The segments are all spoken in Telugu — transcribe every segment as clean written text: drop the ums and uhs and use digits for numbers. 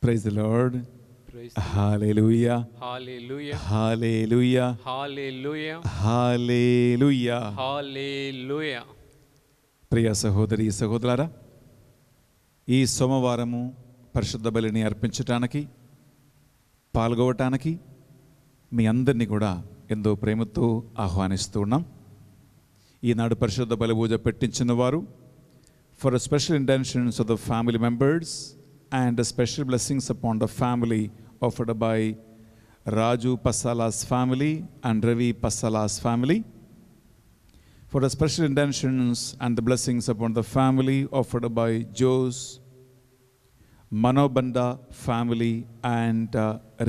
Praise the Lord. Praise the Lord. Hallelujah. Hallelujah. Hallelujah. Hallelujah. Hallelujah. Hallelujah. ప్రియ సహోదరి సహోదరులారా, ఈ సోమవారము పరిశుద్ధ బలిని అర్పించటానికి పాల్గొవటానికి మీ అందరినీ కూడా ఎంతో ప్రేమతో ఆహ్వానిస్తూ ఉన్నాం. ఈనాడు పరిశుద్ధ బలి పూజ పెట్టించిన వారు for special intentions of the family members and special blessings upon the family offered by Raju Pasala's family and Ravi Pasala's family. For the special intentions and the blessings upon the family offered by Joe's Manobanda family and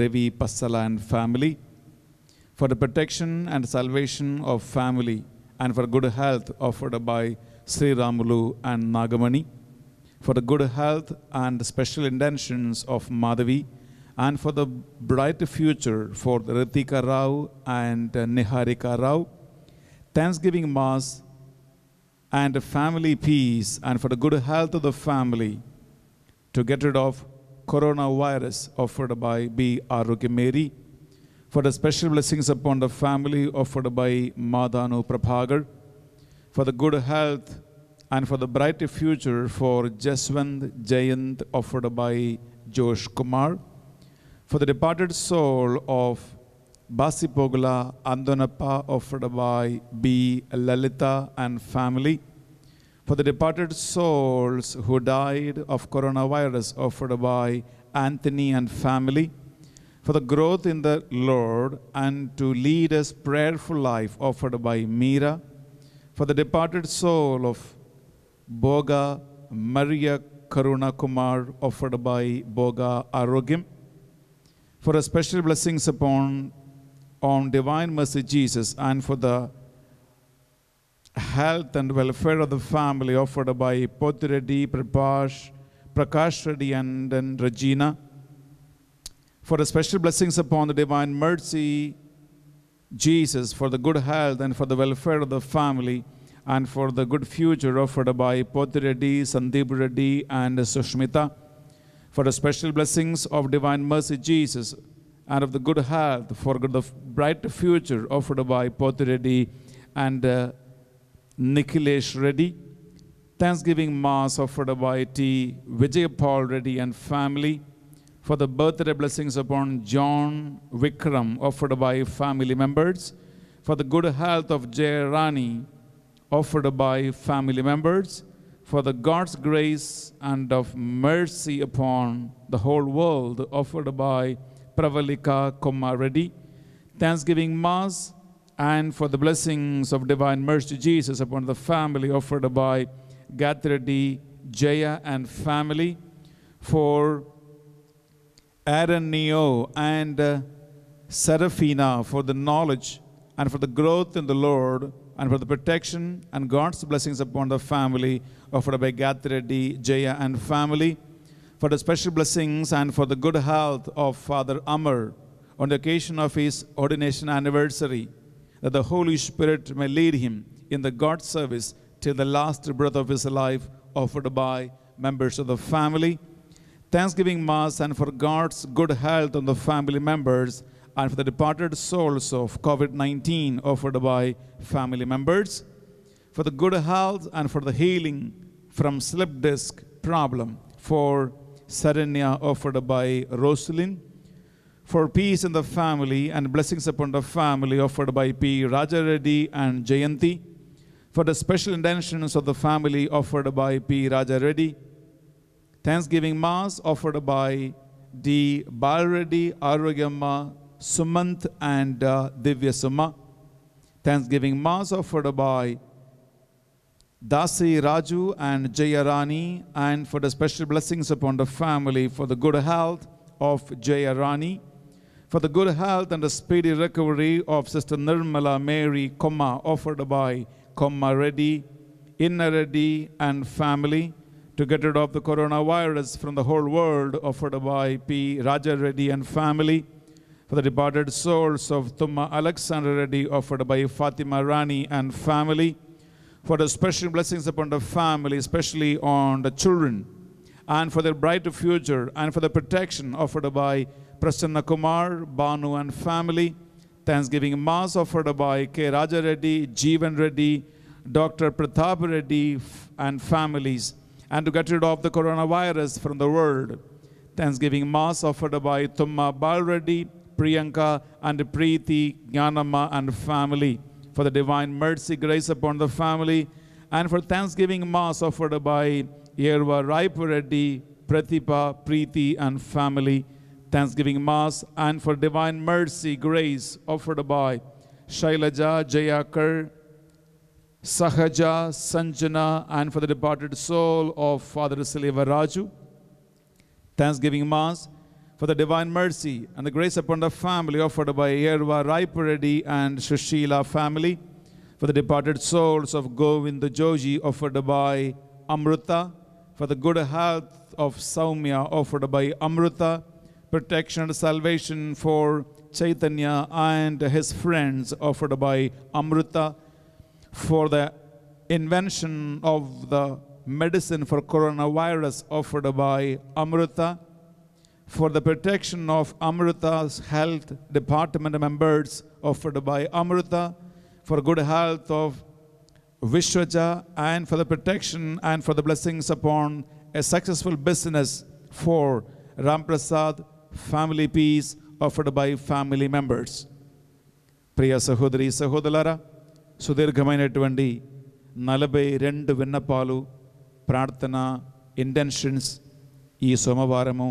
Ravi Pasala and family. For the protection and salvation of family and for good health offered by Sri Ramulu and Nagamani. For the good health and special intentions of Madhavi, and for the bright future for Ritika Rao and Niharika Rao. Thanksgiving Mass and family peace, and for the good health of the family to get rid of coronavirus offered by B. Arugya Mary. For the special blessings upon the family offered by Madhanu Prabhagar. For the good health and for the bright future for Jaswant Jayant offered by Josh Kumar. For the departed soul of Basi Pogla Andonappa offered by B. Lalita and family. For the departed souls who died of coronavirus offered by Anthony and family. For the growth in the Lord and to lead us prayerful life offered by Meera. For the departed soul of Boga Maria Karuna Kumar offered by Boga Arogyam. For a special blessings on Divine Mercy Jesus and for the health and welfare of the family offered by Potireddy, Prakash Reddy and Regina. For the special blessings upon the Divine Mercy Jesus for the good health and for the welfare of the family and for the good future offered by Potireddy, Sandeep Reddy and Sushmita. For the special blessings of Divine Mercy Jesus and of the good health for the bright future offered by Potireddy and Nikhilesh Reddy. Thanksgiving Mass offered by T. Vijayapal Reddy and family. For the birthday blessings upon John Vikram offered by family members. For the good health of Jay Rani offered by family members, for the God's grace and of mercy upon the whole world offered by Pravalika Kumar Reddy. Thanksgiving Mass and for the blessings of Divine Mercy Jesus upon the family offered by Gathreddy, Jaya and family. For Aaron Neo and Serafina for the knowledge and for the growth in the Lord and for the protection and God's blessings upon the family offered by Gathreddy, Jaya and family. For the special blessings and for the good health of Father Amar on the occasion of his ordination anniversary, that the Holy Spirit may lead him in the God service till the last breath of his life offered by members of the family. Thanksgiving Mass and for God's good health on the family members and for the departed souls of COVID-19 offered by family members. For the good health and for the healing from slip disc problem for Saranya offered by Rosalind. For peace in the family and blessings upon the family offered by P. Raja Reddy and Jayanti. For the special intentions of the family offered by P. Raja Reddy. Thanksgiving Mass offered by D. Balreddy, Arogyamma, Sumant and Divya Suma. Thanksgiving Mass offered by Dasi Raju and Jayarani and for the special blessings upon the family for the good health of Jayarani. For the good health and the speedy recovery of Sister Nirmala Mary Komma offered by Komma Reddy, Inna Reddy and family. To get rid of the coronavirus from the whole world offered by P. Raja Reddy and family. For the departed souls of Tumma Alexander Reddy offered by Fatima Rani and family. For the special blessings upon the family, especially on the children and for their bright future, and for the protection offered by Prasanna Kumar, Banu and family. Thanksgiving Mass offered by K. Raja Reddy, Jeevan Reddy, Dr. Pratap Reddy and families, and to get rid of the coronavirus from the world. Thanksgiving Mass offered by Tumma Bal Reddy, Priyanka and Preeti, Jnanamma and family, for the divine mercy, grace upon the family, and for Thanksgiving Mass offered by Yerva Raipu Reddy, Pratibha, Preeti and family. Thanksgiving Mass and for divine mercy, grace offered by Shailaja, Jayakar, Sahaja, Sanjana, and for the departed soul of Father Silva Raju. Thanksgiving Mass for the divine mercy and the grace upon the family offered by Yerva Raipu Reddy and Shushila family. For the departed souls of Govind Joji offered by Amruta. For the good health of Saumya offered by Amruta. Protection and salvation for Chaitanya and his friends offered by Amruta. For the invention of the medicine for coronavirus offered by Amruta. For the protection of Amruta's health department members offered by Amruta. For good health of Vishwaja, and for the protection and for the blessings upon a successful business for Ramprasad, family peace offered by family members. Priya Sahodri Sahodalara, సుదీర్ఘమైనటువంటి 42 విన్నపాలు, ప్రార్థన ఇంటెన్షన్స్ ఈ సోమవారము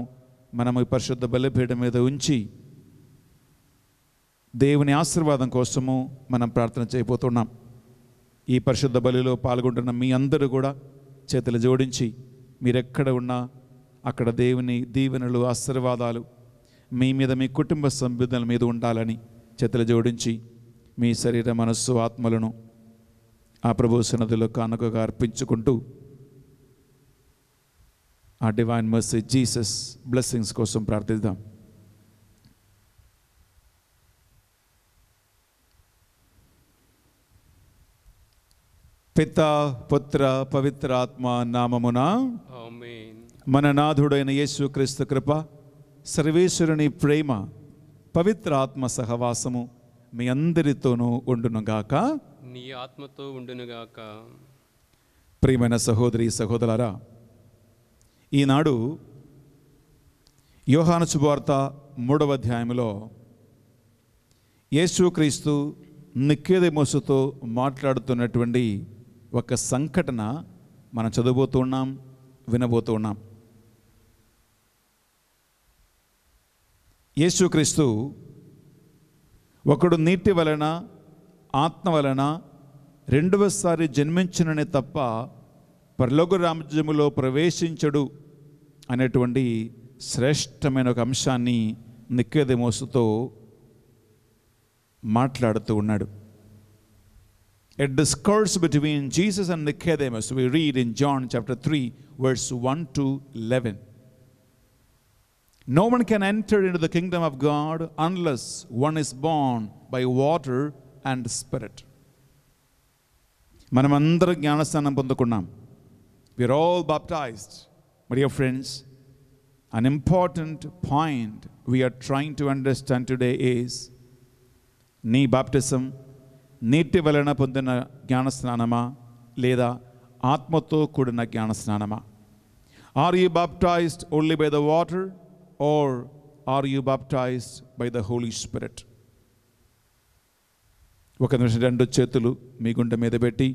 మనము ఈ పరిశుద్ధ బలిపీఠం మీద ఉంచి దేవుని ఆశీర్వాదం కోసము మనం ప్రార్థన చేయబోతున్నాం. ఈ పరిశుద్ధ బలిలో పాల్గొంటున్న మీ అందరూ కూడా చేతులు జోడించి మీరెక్కడ ఉన్నా అక్కడ దేవుని దీవెనలు, ఆశీర్వాదాలు మీ మీద, మీ కుటుంబ సభ్యుల మీద ఉండాలని చేతులు జోడించి మీ శరీర, మనస్సు, ఆత్మలను ఆ ప్రభు సన్నిధిలో కానుకగా అర్పించుకుంటూ ఆ డివైన్ మర్సీ జీసస్ బ్లెస్సింగ్స్ కోసం ప్రార్థిద్దాం. పితా, పుత్ర, పవిత్ర ఆత్మ నామమున ఆమేన్. మన నాథుడైన యేసుక్రీస్తు కృప, సర్వేశ్వరుని ప్రేమ, పవిత్ర ఆత్మ సహవాసము మీ అందరితోనూ ఉండునుగాక. నీ ఆత్మతో ఉండునుగాక. ప్రియమైన సహోదరి సహోదరులారా, ఈనాడు యోహాను శుభవార్త 3వ అధ్యాయంలో యేసుక్రీస్తు నికోదేమోసుతో మాట్లాడుతున్నటువంటి ఒక సంఘటన మనం చదవబోతున్నాం, వినబోతున్నాం. యేసుక్రీస్తు ఒకడు నీటి వలన, ఆత్మ వలన రెండవసారి జన్మించుననే తప్ప పరలోక రాజ్యములో ప్రవేశించడు అనేటువంటి శ్రేష్టమైన ఒక అంశాన్ని నికోదేమోసుతో మాట్లాడుతూ ఉన్నాడు. A discourse between Jesus and Nicodemus, we read in John chapter 3 verse 1 to 11. No one can enter into the kingdom of God unless one is born by water and spirit. మనమందరం జ్ఞానస్నానం పొందుకున్నాం. We are all baptized. My dear friends, an important point we are trying to understand today is, నీ బాప్టిజం నీటి వలన పొందిన జ్ఞానస్నానమా లేదా ఆత్మతో కూడిన జ్ఞానస్నానమా? Are you baptized only by the water or are you baptized by the Holy Spirit? ఒక నిమిషం రెండు చేతులు మీ గుండె మీద పెట్టి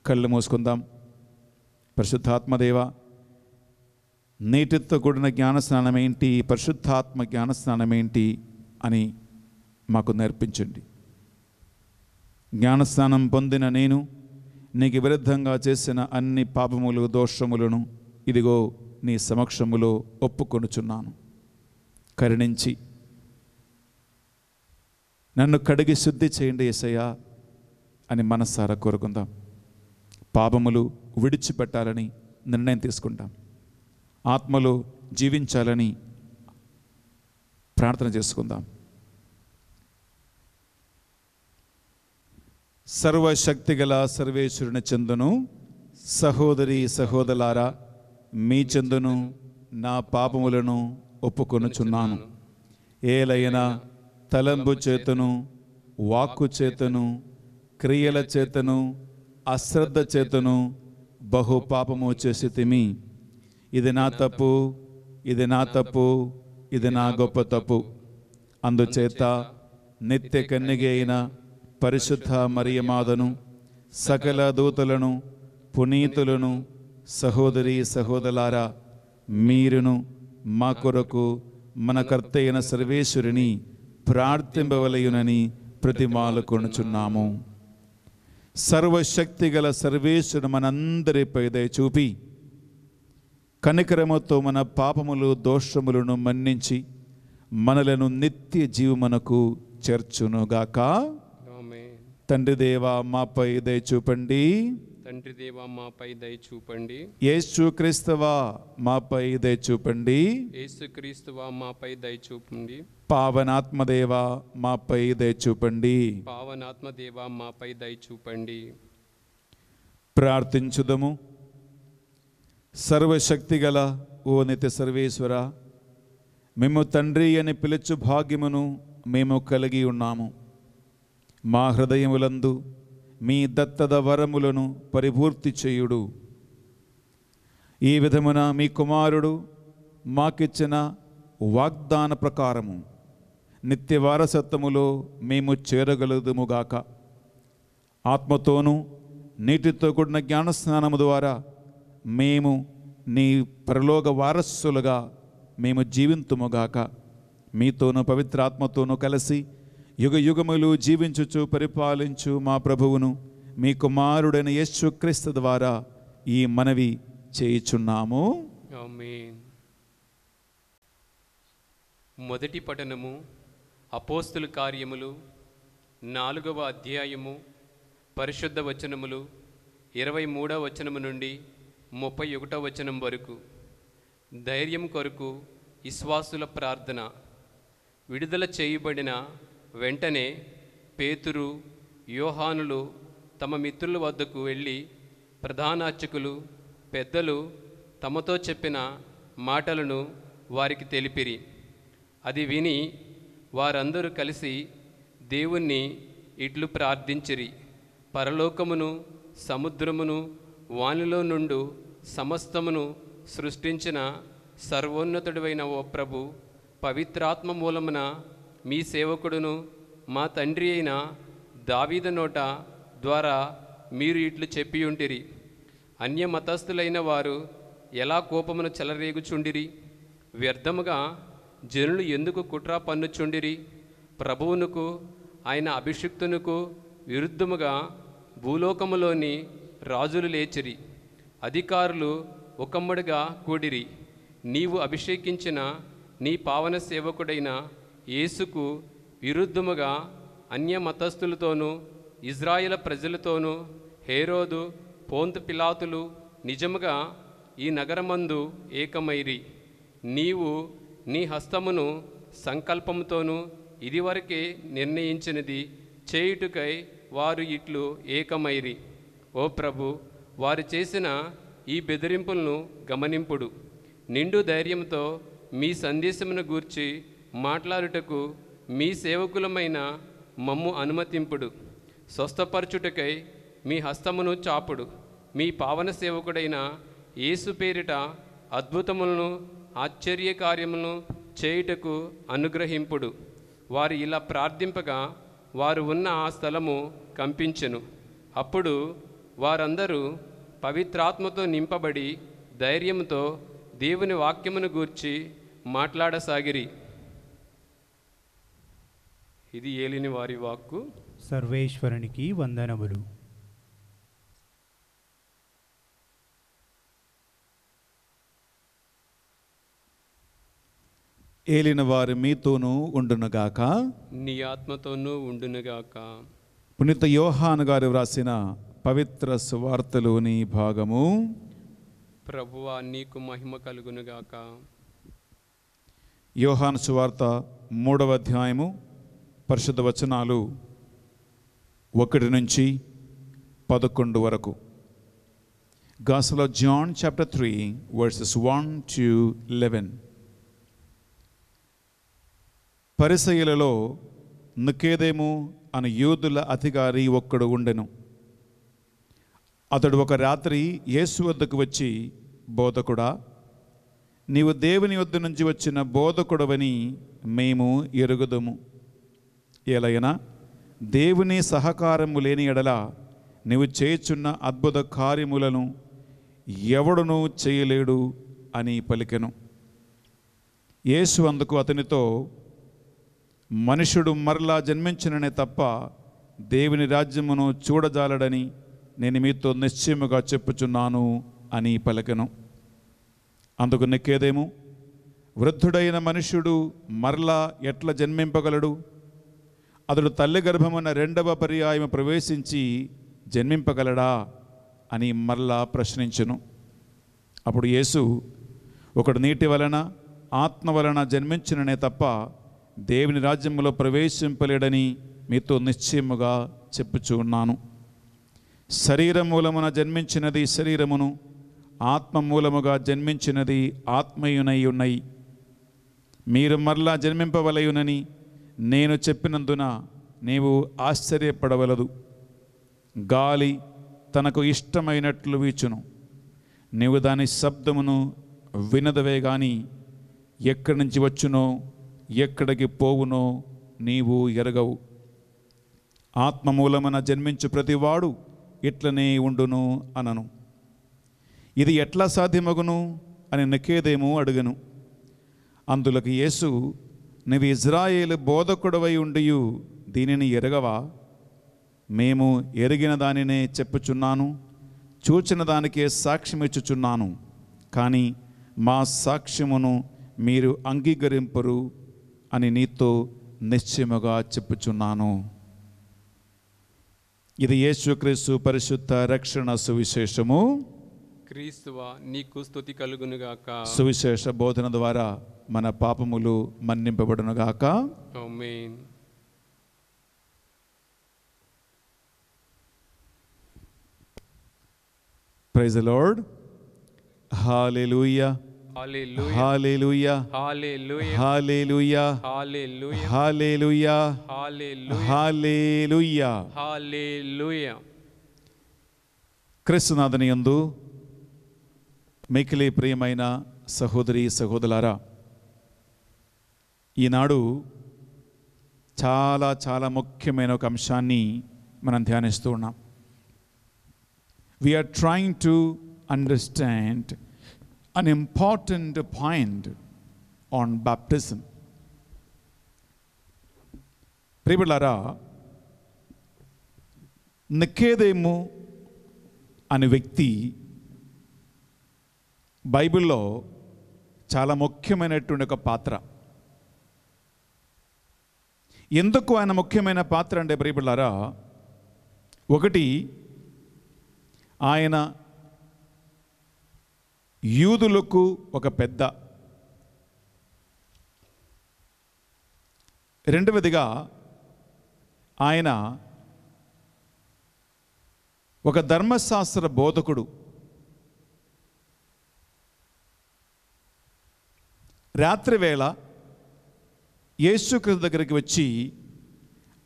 కళ్ళు మూసుకుందాం. పరిశుద్ధాత్మదేవ, నీటితో కూడిన జ్ఞానస్నానం ఏంటి, పరిశుద్ధాత్మ జ్ఞానస్నానం ఏంటి అని మాకు నేర్పించండి. జ్ఞానస్నానం పొందిన నేను నీకు విరుద్ధంగా చేసిన అన్ని పాపములు, దోషములను ఇదిగో నీ సమక్షములో ఒప్పుకొనుచున్నాను. కరుణించి నన్ను కడిగి శుద్ధి చేయండి యేసయ్యా అని మనసారా కోరుకుందాం. పాపములు విడిచిపెట్టాలని నిర్ణయం తీసుకుంటాం. ఆత్మలో జీవించాలని ప్రార్థన చేసుకుందాం. సర్వశక్తిగల సర్వేశ్వరుని చెందును సహోదరి సహోదరులారా, మీ చెందును నా పాపములను ఒప్పుకొనుచున్నాను. ఏలైనా తలంబు చేతను, వాక్కు చేతను, క్రియల చేతను, అశ్రద్ధ చేతను బహు పాపము చేసితిమి. ఇది నా తప్పు, ఇది నా తప్పు, ఇది నా గొప్ప తప్పు. అందుచేత నిత్య కన్యక అయిన పరిశుద్ధ మరియమాతను, సకల దూతలను, పునీతులను, సహోదరి సహోదరులారా, మీరును మా కొరకు మన కర్త అయిన సర్వేశ్వరుని ప్రార్థింపవలయునని ప్రతిమాలుకొనుచున్నాము. సర్వశక్తి గల సర్వేశ్వరుడు మనందరిపై దయ చూపి కనికరముతో మన పాపములు దోషములను మన్నించి మనలను నిత్య జీవమునకు చేర్చునుగాక. తండ్రి దేవా మాపై దయ చూపండి. తండ్రి దేవా మాపై దయ చూపండి. యేసు క్రీస్తువా మాపై దయ చూపండి. యేసు క్రీస్తువా మాపై దయ చూపండి. పావనాత్మదేవా మాపై దయ చూపండి. పావనాత్మదేవా మాపై దయ చూపండి. ప్రార్థించుదము. సర్వశక్తిగల ఓ నిత్య సర్వేశ్వర, మేము తండ్రి అని పిలుచు భాగ్యమును మేము కలిగి ఉన్నాము. మా హృదయములందు మీ దత్తత వరములను పరిపూర్తి చేయుడు. ఈ విధమున మీ కుమారుడు మాకిచ్చిన వాగ్దాన ప్రకారము నిత్య వారసత్వములో మేము చేరగలుగుదుముగాక. ఆత్మతోనూ నీటితో కూడిన జ్ఞానస్నానము ద్వారా మేము నీ పరలోక వారసులుగా మేము జీవింతుముగాక. మీతోనూ పవిత్రాత్మతోనూ కలిసి యుగ యుగములు జీవించుచు పరిపాలించు మా ప్రభువును మీ కుమారుడైన యేసుక్రీస్తు ద్వారా ఈ మనవి చేయుచున్నాము. ఆమేన్. మొదటి పఠనము అపోస్తుల కార్యములు 4వ అధ్యాయము పరిశుద్ధ వచనములు 23వ వచనము నుండి 31వ వచనం వరకు. ధైర్యం కొరకు విశ్వాసుల ప్రార్థన. విడుదల చేయబడిన వెంటనే పేతురు, యోహానులు తమ మిత్రుల వద్దకు వెళ్ళి ప్రధాన అర్చకులు, పెద్దలు తమతో చెప్పిన మాటలను వారికి తెలిపిరి. అది విని వారందరూ కలిసి దేవుణ్ణి ఇట్లు ప్రార్థించిరి: పరలోకమును, సముద్రమును, వానిలో నుండు సమస్తమును సృష్టించిన సర్వోన్నతుడైన ఓ ప్రభు, పవిత్రాత్మ మూలమున మీ సేవకుడును మా తండ్రి అయిన దావీదు నోట ద్వారా మీరు ఇట్లు చెప్పియుంటిరి: అన్య మతస్థులైన వారు ఎలా కోపమును చెలరేగుచుండిరి, వ్యర్థముగా జనులు ఎందుకు కుట్ర పన్నుచుండిరి. ప్రభువునకు ఆయన అభిషిక్తునకు విరుద్ధముగా భూలోకములోని రాజులు లేచిరి, అధికారులు ఒకమ్మడిగా కూడిరి. నీవు అభిషేకించిన నీ పావన సేవకుడైన యేసుకు విరుద్ధముగా అన్య మతస్థులతోనూ ఇజ్రాయేల్ ప్రజలతోనూ హేరోదు, పోంతు పిలాతులు నిజముగా ఈ నగరమందు ఏకమైరి. నీవు నీ హస్తమును సంకల్పముతోనూ ఇదివరకే నిర్ణయించినది చేయుటకై వారు ఇట్లు ఏకమైరి. ఓ ప్రభు, వారు చేసిన ఈ బెదిరింపులను గమనింపుడు. నిండు ధైర్యంతో మీ సందేశమును గూర్చి మాట్లాడుటకు మీ సేవకులమైన మమ్ము అనుమతింపుడు. స్వస్థపరచుటకై మీ హస్తమును చాపుడు. మీ పావన సేవకుడైన యేసు పేరిట అద్భుతములను, ఆశ్చర్య కార్యములను చేయుటకు అనుగ్రహింపుడు. వారు ఇలా ప్రార్థింపగా వారు ఉన్న ఆ స్థలము కంపించెను. అప్పుడు వారందరూ పవిత్రాత్మతో నింపబడి ధైర్యంతో దేవుని వాక్యమును గూర్చి మాట్లాడసాగిరి. ఇది ఏలిన వారి వాక్కు. సర్వేశ్వరునికి వందనములు. ఏలిన వారు మీతోనూ ఉండునుగాక. నీ ఆత్మతోనూ ఉండునుగాక. పునీత యోహాను గారు వ్రాసిన పవిత్ర సువార్తలోని భాగము. ప్రభువా, నీకు మహిమ కలుగునుగాక. యోహాను సువార్త 3వ అధ్యాయము పరిశుద్ధ వచనాలు 1 నుంచి 11 వరకు. Gospel of John chapter 3 verses 1 to 11. పరిసయ్యులలో నికోదేము అను యూదుల అధికారి ఒక్కడు ఉండెను. అతడు ఒక రాత్రి యేసు వద్దకు వచ్చి, బోధకుడా, నీవు దేవుని వద్ద నుంచి వచ్చిన బోధకుడవని మేము ఎరుగుదము. ఎలయనా దేవుని సహకారము లేని ఎడల నీవు చేయుచున్న అద్భుత కార్యములను ఎవడునూ చేయలేడు అని పలికెను. యేసు అందుకు అతనితో, మనుషుడు మరలా జన్మించిననే తప్ప దేవుని రాజ్యమును చూడజాలడని నేను మీతో నిశ్చయముగా చెప్పుచున్నాను అని పలికెను. అందుకు నికోదేము, వృద్ధుడైన మనుష్యుడు మరలా ఎట్లా జన్మింపగలడు? అతడు తల్లి గర్భమున రెండవ పర్యాయము ప్రవేశించి జన్మింపగలడా అని మరలా ప్రశ్నించెను. అప్పుడు యేసు, ఒకడు నీటి వలన ఆత్మ వలన జన్మించిననే తప్ప దేవుని రాజ్యములో ప్రవేశింపలేడని మీతో నిశ్చయముగా చెప్పుచున్నాను. శరీరం మూలమున జన్మించినది శరీరమును, ఆత్మ మూలముగా జన్మించినది ఆత్మయునై ఉన్నాయి. మీరు మరలా జన్మింపవలయునని నేను చెప్పినందున నీవు ఆశ్చర్యపడవలదు. గాలి తనకు ఇష్టమైనట్లు వీచును, నీవు దాని శబ్దమును వినదవే గాని ఎక్కడి నుంచి వచ్చునో ఎక్కడికి పోవునో నీవు ఎరగవు. ఆత్మ మూలమున జన్మించు ప్రతివాడు ఇట్లనే ఉండును అనను. ఇది ఎట్లా సాధ్యమగును అని నికోదేము అడుగను. అందులకు యేసు, నీవు ఇజ్రాయేలు బోధకుడవై ఉండియు దీనిని ఎరగవా? మేము ఎరిగిన దానినే చెప్పుచున్నాను, చూచిన దానికే సాక్ష్యమిచ్చుచున్నాను. కానీ మా సాక్ష్యమును మీరు అంగీకరింపరు అని నీతో నిశ్చయముగా చెప్పుచున్నాను. ఇది యేసుక్రీస్తు పరిశుద్ధ రక్షణ సువిశేషము. క్రీస్తువా నీకు స్తుతి కలుగునుగాక. సువిశేష బోధన ద్వారా మన పాపములు మన్నింపబడునుగాక. ఆమేన్. Praise the Lord. హల్లెలూయా, హల్లెలూయా, హల్లెలూయా, హల్లెలూయా, హల్లెలూయా, హల్లెలూయా, హల్లెలూయా, హల్లెలూయా, హల్లెలూయా. హల్లెలూయా. క్రీస్తునాథుని యందు మిక్కిలి ప్రియమైన సహోదరి సహోదరులారా, ఈనాడు చాలా చాలా ముఖ్యమైన ఒక అంశాన్ని మనం ధ్యానిస్తూ ఉన్నాం. We are trying to understand an important point on baptism. ప్రియలారా, నికోదేము అనే వ్యక్తి బైబిల్లో చాలా ముఖ్యమైనటువంటి ఒక పాత్ర. ఎందుకు ఆయన ముఖ్యమైన పాత్ర అంటే ప్రియలారా, ఒకటి, ఆయన యూదులకు ఒక పెద్ద. రెండవదిగా ఆయన ఒక ధర్మశాస్త్ర బోధకుడు. రాత్రివేళ యేసుక్రీస్తు దగ్గరికి వచ్చి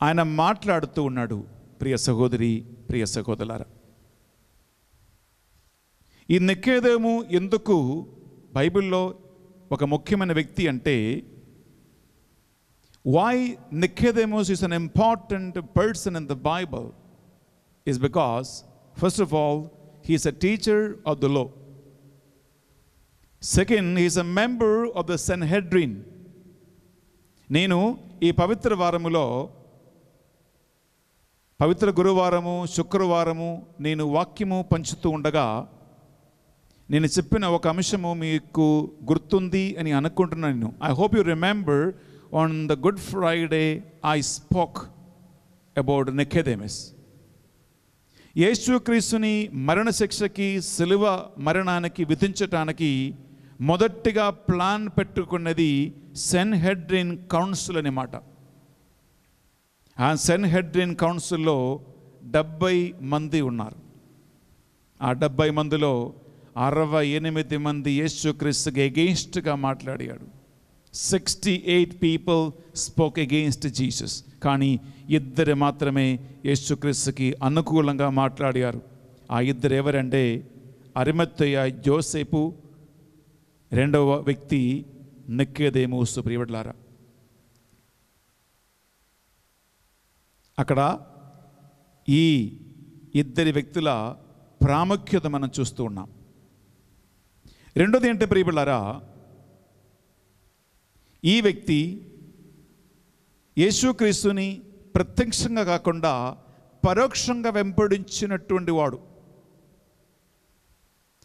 ఆయన మాట్లాడుతూ ఉన్నాడు. ప్రియ సహోదరి, ప్రియ సహోదరులారా, ఈ నికోదేము ఎందుకు బైబిల్లో ఒక ముఖ్యమైన వ్యక్తి అంటే, why Nicodemus is an important person in the Bible is because, first of all, he is a teacher of the law. Second, he is a member of the Sanhedrin. నేను ఈ పవిత్ర వారములో, పవిత్ర గురువారము, శుక్రవారము నేను వాక్యము పంచుతూ ఉండగా నేను చెప్పిన ఒక అంశము మీకు గుర్తుంది అని అనుకుంటున్నాను. I hope you remember on the Good Friday I spoke about Nicodemus. యేసుక్రీస్తుని మరణశిక్షకి, సిలువ మరణానికి విధించటానికి మొదటిగా ప్లాన్ పెట్టుకున్నది సెన్హెడ్రిన్ కౌన్సిల్ అన్నమాట. ఆ సెన్హెడ్రిన్ కౌన్సిల్లో 70 మంది ఉన్నారు. ఆ 70 మందిలో 68 మంది యేసుక్రీస్తుకి ఎగెయిన్స్ట్గా మాట్లాడాడు. 68 పీపుల్ స్పోక్ ఎగెయిన్స్ట్ జీసస్. కానీ 2 మాత్రమే యేసుక్రీస్తుకి అనుకూలంగా మాట్లాడారు. ఆ 2 ఎవరంటే అరిమత్తయ యోసేపు, రెండవ వ్యక్తి నికోదేమోసు. ప్రియబిడ్డలారా, అక్కడ ఈ 2 వ్యక్తుల ప్రాముఖ్యత మనం చూస్తూ ఉన్నాం. రెండోది ఏంటంటే ప్రియబిడ్డలారా, ఈ వ్యక్తి యేసుక్రీస్తుని ప్రత్యక్షంగా కాకుండా పరోక్షంగా వెంబడించినటువంటి వాడు.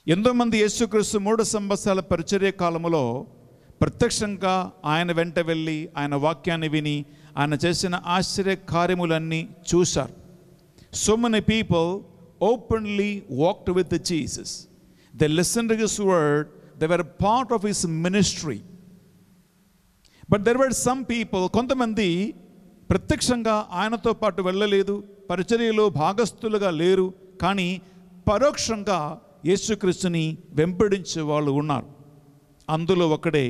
ఎంతోమంది యేసుక్రీస్తు 3 సంవత్సరాల పరిచర్య కాలంలో ప్రత్యక్షంగా ఆయన వెంట వెళ్ళి ఆయన వాక్యాన్ని విని ఆయన చేసిన ఆశ్చర్య కార్యములన్నీ చూశారు. So many people openly walked with Jesus. They listened to his word. They were part of his ministry. But there were some people, కొంతమంది ప్రత్యక్షంగా ఆయనతో పాటు వెళ్ళలేదు, పరిచర్యలో భాగస్థులుగా లేరు, కానీ పరోక్షంగా యేసుక్రీస్తుని వెంబడించే వాళ్ళు ఉన్నారు. అందులో ఒకడే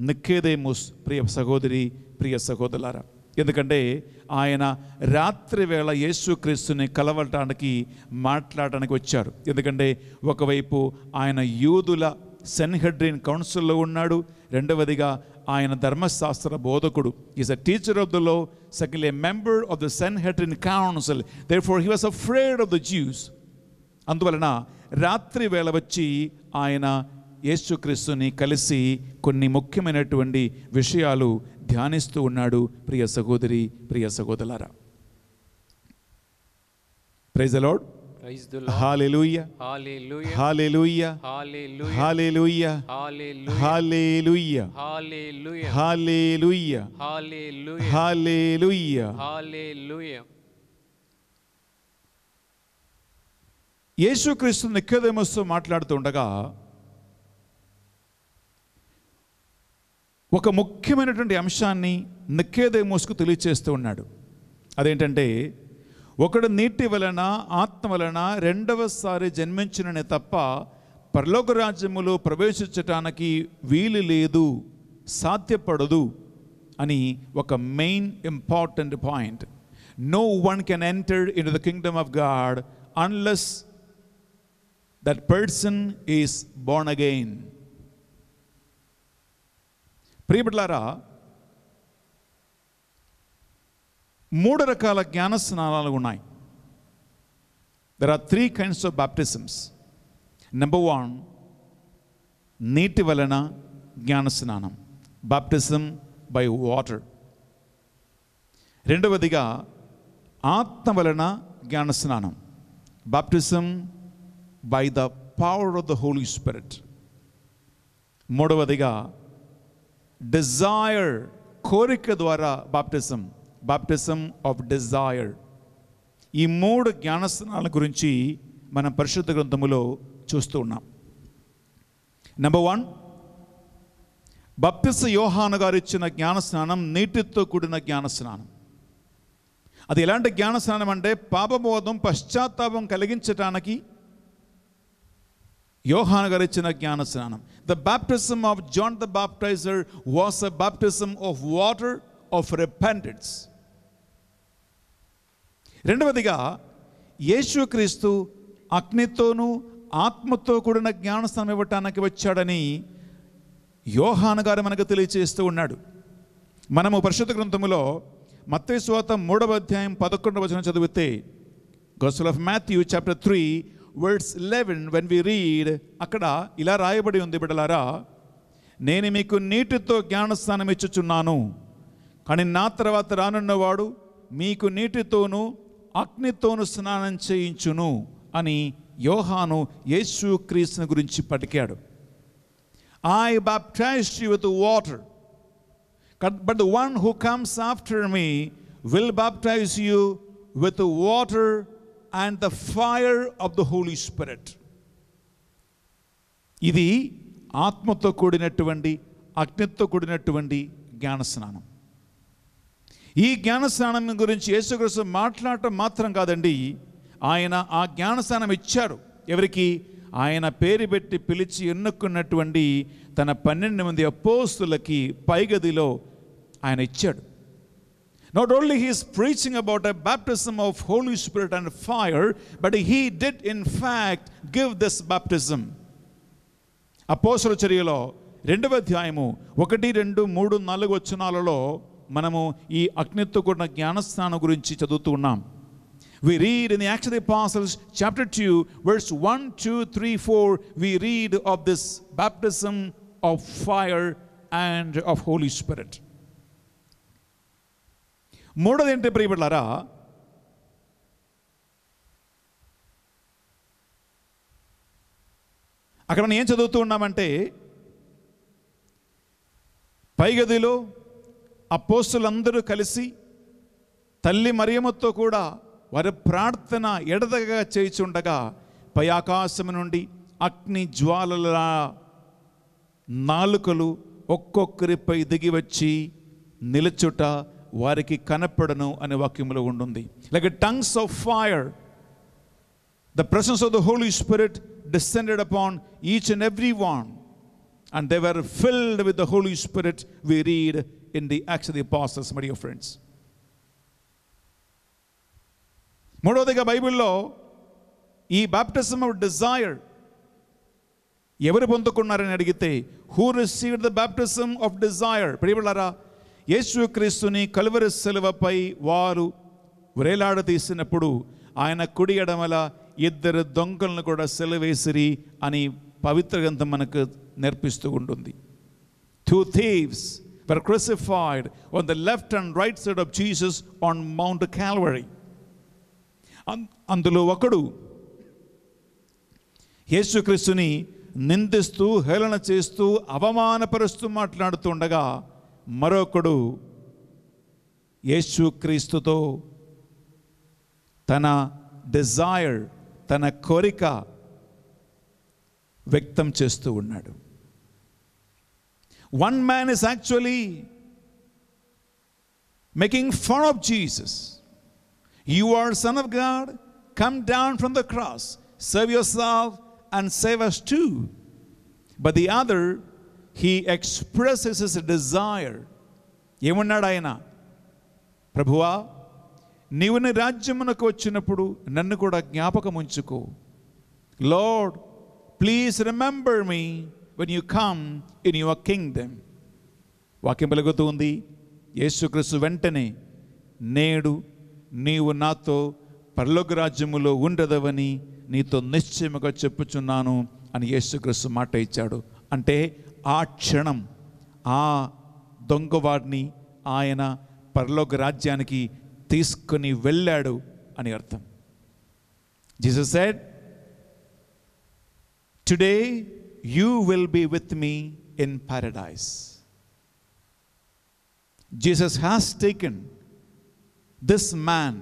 నికోదేమోస్. ప్రియ సహోదరి, ప్రియ సహోదరులారా, ఎందుకంటే ఆయన రాత్రి వేళ యేసుక్రీస్తుని కలవటానికి మాట్లాడటానికి వచ్చారు. ఎందుకంటే ఒకవైపు ఆయన యూదుల సెన్హెడ్రిన్ కౌన్సిల్లో ఉన్నాడు, రెండవదిగా ఆయన ధర్మశాస్త్ర బోధకుడు. Is a teacher of the law, secondly a member of the Sanhedrin council. Therefore he was afraid of the Jews. అందువలన రాత్రి వేళ వచ్చి ఆయన యేసుక్రీస్తుని కలిసి కొన్ని ముఖ్యమైనటువంటి విషయాలు ధ్యానిస్తూ ఉన్నాడు. ప్రియ సహోదరి, ప్రియ సహోదరులారా, praise the lord. Praise the Lord. Hallelujah, Hallelujah. Hallelujah, Hallelujah. Hallelujah, Hallelujah. Hallelujah, Hallelujah. Hallelujah, Hallelujah. Hallelujah. Hallelujah. యేసుక్రీస్తు నికోదేమోస్తో మాట్లాడుతూ ఉండగా ఒక ముఖ్యమైనటువంటి అంశాన్ని నికోదేమోస్కు తెలియచేస్తూ ఉన్నాడు. అదేంటంటే, ఒకడు నీటి వలన ఆత్మ వలన రెండవసారి జన్మించిననే తప్ప పరలోక రాజ్యములో ప్రవేశించటానికి వీలు లేదు, సాధ్యపడదు అని ఒక main important point. No one can enter into the kingdom of God unless that person is born again. ప్రియబిడ్డలారా, 3 రకాల జ్ఞాన స్నానాలు ఉన్నాయి. There are 3 kinds of baptisms. Number 1, నీటి వలన జ్ఞాన స్నానం, బాప్టిజం బై వాటర్. రెండవదిగా ఆత్మ వలన జ్ఞాన స్నానం, baptism by the power of the Holy Spirit. మూడవదిగా డిజైర్, కోరిక ద్వారా బాప్టిజం, బాప్టిజం ఆఫ్ డిజైర్. ఈ 3 జ్ఞానస్నానాల గురించి మనం పరిశుద్ధ గ్రంథములో చూస్తూ ఉన్నాం. నెంబర్ 1, బాప్తిస్మ యోహాను గారు ఇచ్చిన జ్ఞానస్నానం నీటితో కూడిన జ్ఞానస్నానం. అది ఎలాంటి జ్ఞానస్నానం అంటే పాపబోధం, పశ్చాత్తాపం కలిగించటానికి యోహాను గారు ఇచ్చిన జ్ఞానస్నానం. The baptism of John the baptiser was a baptism of water of repentance. రెండవదిగా యేసుక్రీస్తు అగ్నితోనూ ఆత్మతో కూడిన జ్ఞానస్నానం ఇవ్వటానికి వచ్చాడని యోహాను గారు మనకు తెలియచేస్తూ ఉన్నాడు. మనము పరిశుద్ధ గ్రంథములో మత్తయి సువార్త 3వ అధ్యాయం 11వ వచనం చదివితే, gospel of Matthew chapter 3 verse 11, when we read, అక్కడ ఇలా రాయబడి ఉంది, బిడ్డలారా, నేను మీకు నీటితో జ్ఞానస్నానం ఇచ్చుచున్నాను, కానీ నా తర్వాత రానున్నవాడు మీకు నీటితోనూ అగ్నితోనూ స్నానం చేయించును అని యోహాను యేసుక్రీస్తుని గురించి పలికాడు. I baptized you with water, but the one who comes after me will baptize you with water and the fire of the Holy Spirit. ఇది ఆత్మతో కూడినటువంటి, అగ్నితో కూడినటువంటి జ్ఞానస్నానం. ఈ జ్ఞానస్నానం గురించి యేసుక్రీస్తు మాట్లాడటం మాత్రం కాదండి, ఆయన ఆ జ్ఞానస్నానం ఇచ్చారు. ఎవరికి? ఆయన పేరు పెట్టి పిలిచి ఎన్నుకున్నటువంటి తన 12 మంది అపోస్తులకి పైగదిలో ఆయన ఇచ్చాడు. Not only he is preaching about a baptism of Holy Spirit and fire, but he did in fact give this baptism. అపోస్తలుల చర్యలో 2వ అధ్యాయము 1, 2, 3, 4 వచనాలలో మనము ఈ అగ్నితో కూడిన జ్ఞానస్నానం గురించి చదువుతూ ఉన్నాం. We read in the Acts of the Apostles chapter 2 verse 1, 2, 3, 4 we read of this baptism of fire and of Holy Spirit. మూడోది ఏంటి ప్రియబిడ్డలారా? అక్కడ మనం ఏం చదువుతూ ఉన్నామంటే, పైగదిలో అపోస్తలులందరూ కలిసి తల్లి మరియమ్మతో కూడా వారి ప్రార్థన ఎడతెగక చేయుచుండగా పై ఆకాశం నుండి అగ్ని జ్వాలల నాలుకలు ఒక్కొక్కరిపై దిగి వచ్చి నిలుచుట వారికి కనపడను అనే వాక్యములో ఉంటుంది. Like tongues of fire, the presence of the Holy Spirit descended upon each and every one, and they were filled with the Holy Spirit. We read in the Acts of the Apostles, my dear friends. మూడవదిగా బైబిల్లో ఈ బాప్టిజం ఆఫ్ డిజైర్ ఎవరు పొందుకున్నారని అడిగితే, who received the baptism of desire? ప్రియబిడ్డలారా, యేసుక్రీస్తుని కలువరి శిలువపై వారు వేలాడదీసినప్పుడు ఆయన కుడి ఎడమల 2 దొంగలను కూడా సిలువేసిరి అని పవిత్ర గ్రంథం మనకు నేర్పిస్తూ ఉంటుంది. 2 thieves were crucified on the left and right side of Jesus on Mount Calvary. అందులో ఒకడు యేసుక్రీస్తుని నిందిస్తూ హేళన చేస్తూ అవమానపరుస్తూ మాట్లాడుతుండగా, మరొకడు యేసుక్రీస్తుతో తన డిజైర్, తన కోరిక వ్యక్తం చేస్తూ ఉన్నాడు. One man is actually making fun of Jesus. You are Son of God, come down from the cross, save yourself and save us too. But the other, he expresses his desire. ఏమన్నాడు ఆయన? ప్రభువా, నీవు నీ రాజ్యమునకు వచ్చినప్పుడు నన్ను కూడా జ్ఞాపకం ఉంచుకో. Lord, please remember me when you come in your kingdom. వాక్యం పలుకుతూ ఉంది, యేసుక్రీస్తు వెంటనే, నేడు నీవు నాతో పరలోక రాజ్యములో ఉండదవని నీతో నిశ్చయముగా చెప్పుచున్నాను అని యేసుక్రీస్తు మాట ఇచ్చాడు. అంటే ఆ క్షణం ఆ దొంగవాడిని ఆయన పరలోక రాజ్యానికి తీసుకొని వెళ్ళాడు అని అర్థం. Jesus said, today you will be with me in paradise. Jesus has taken this man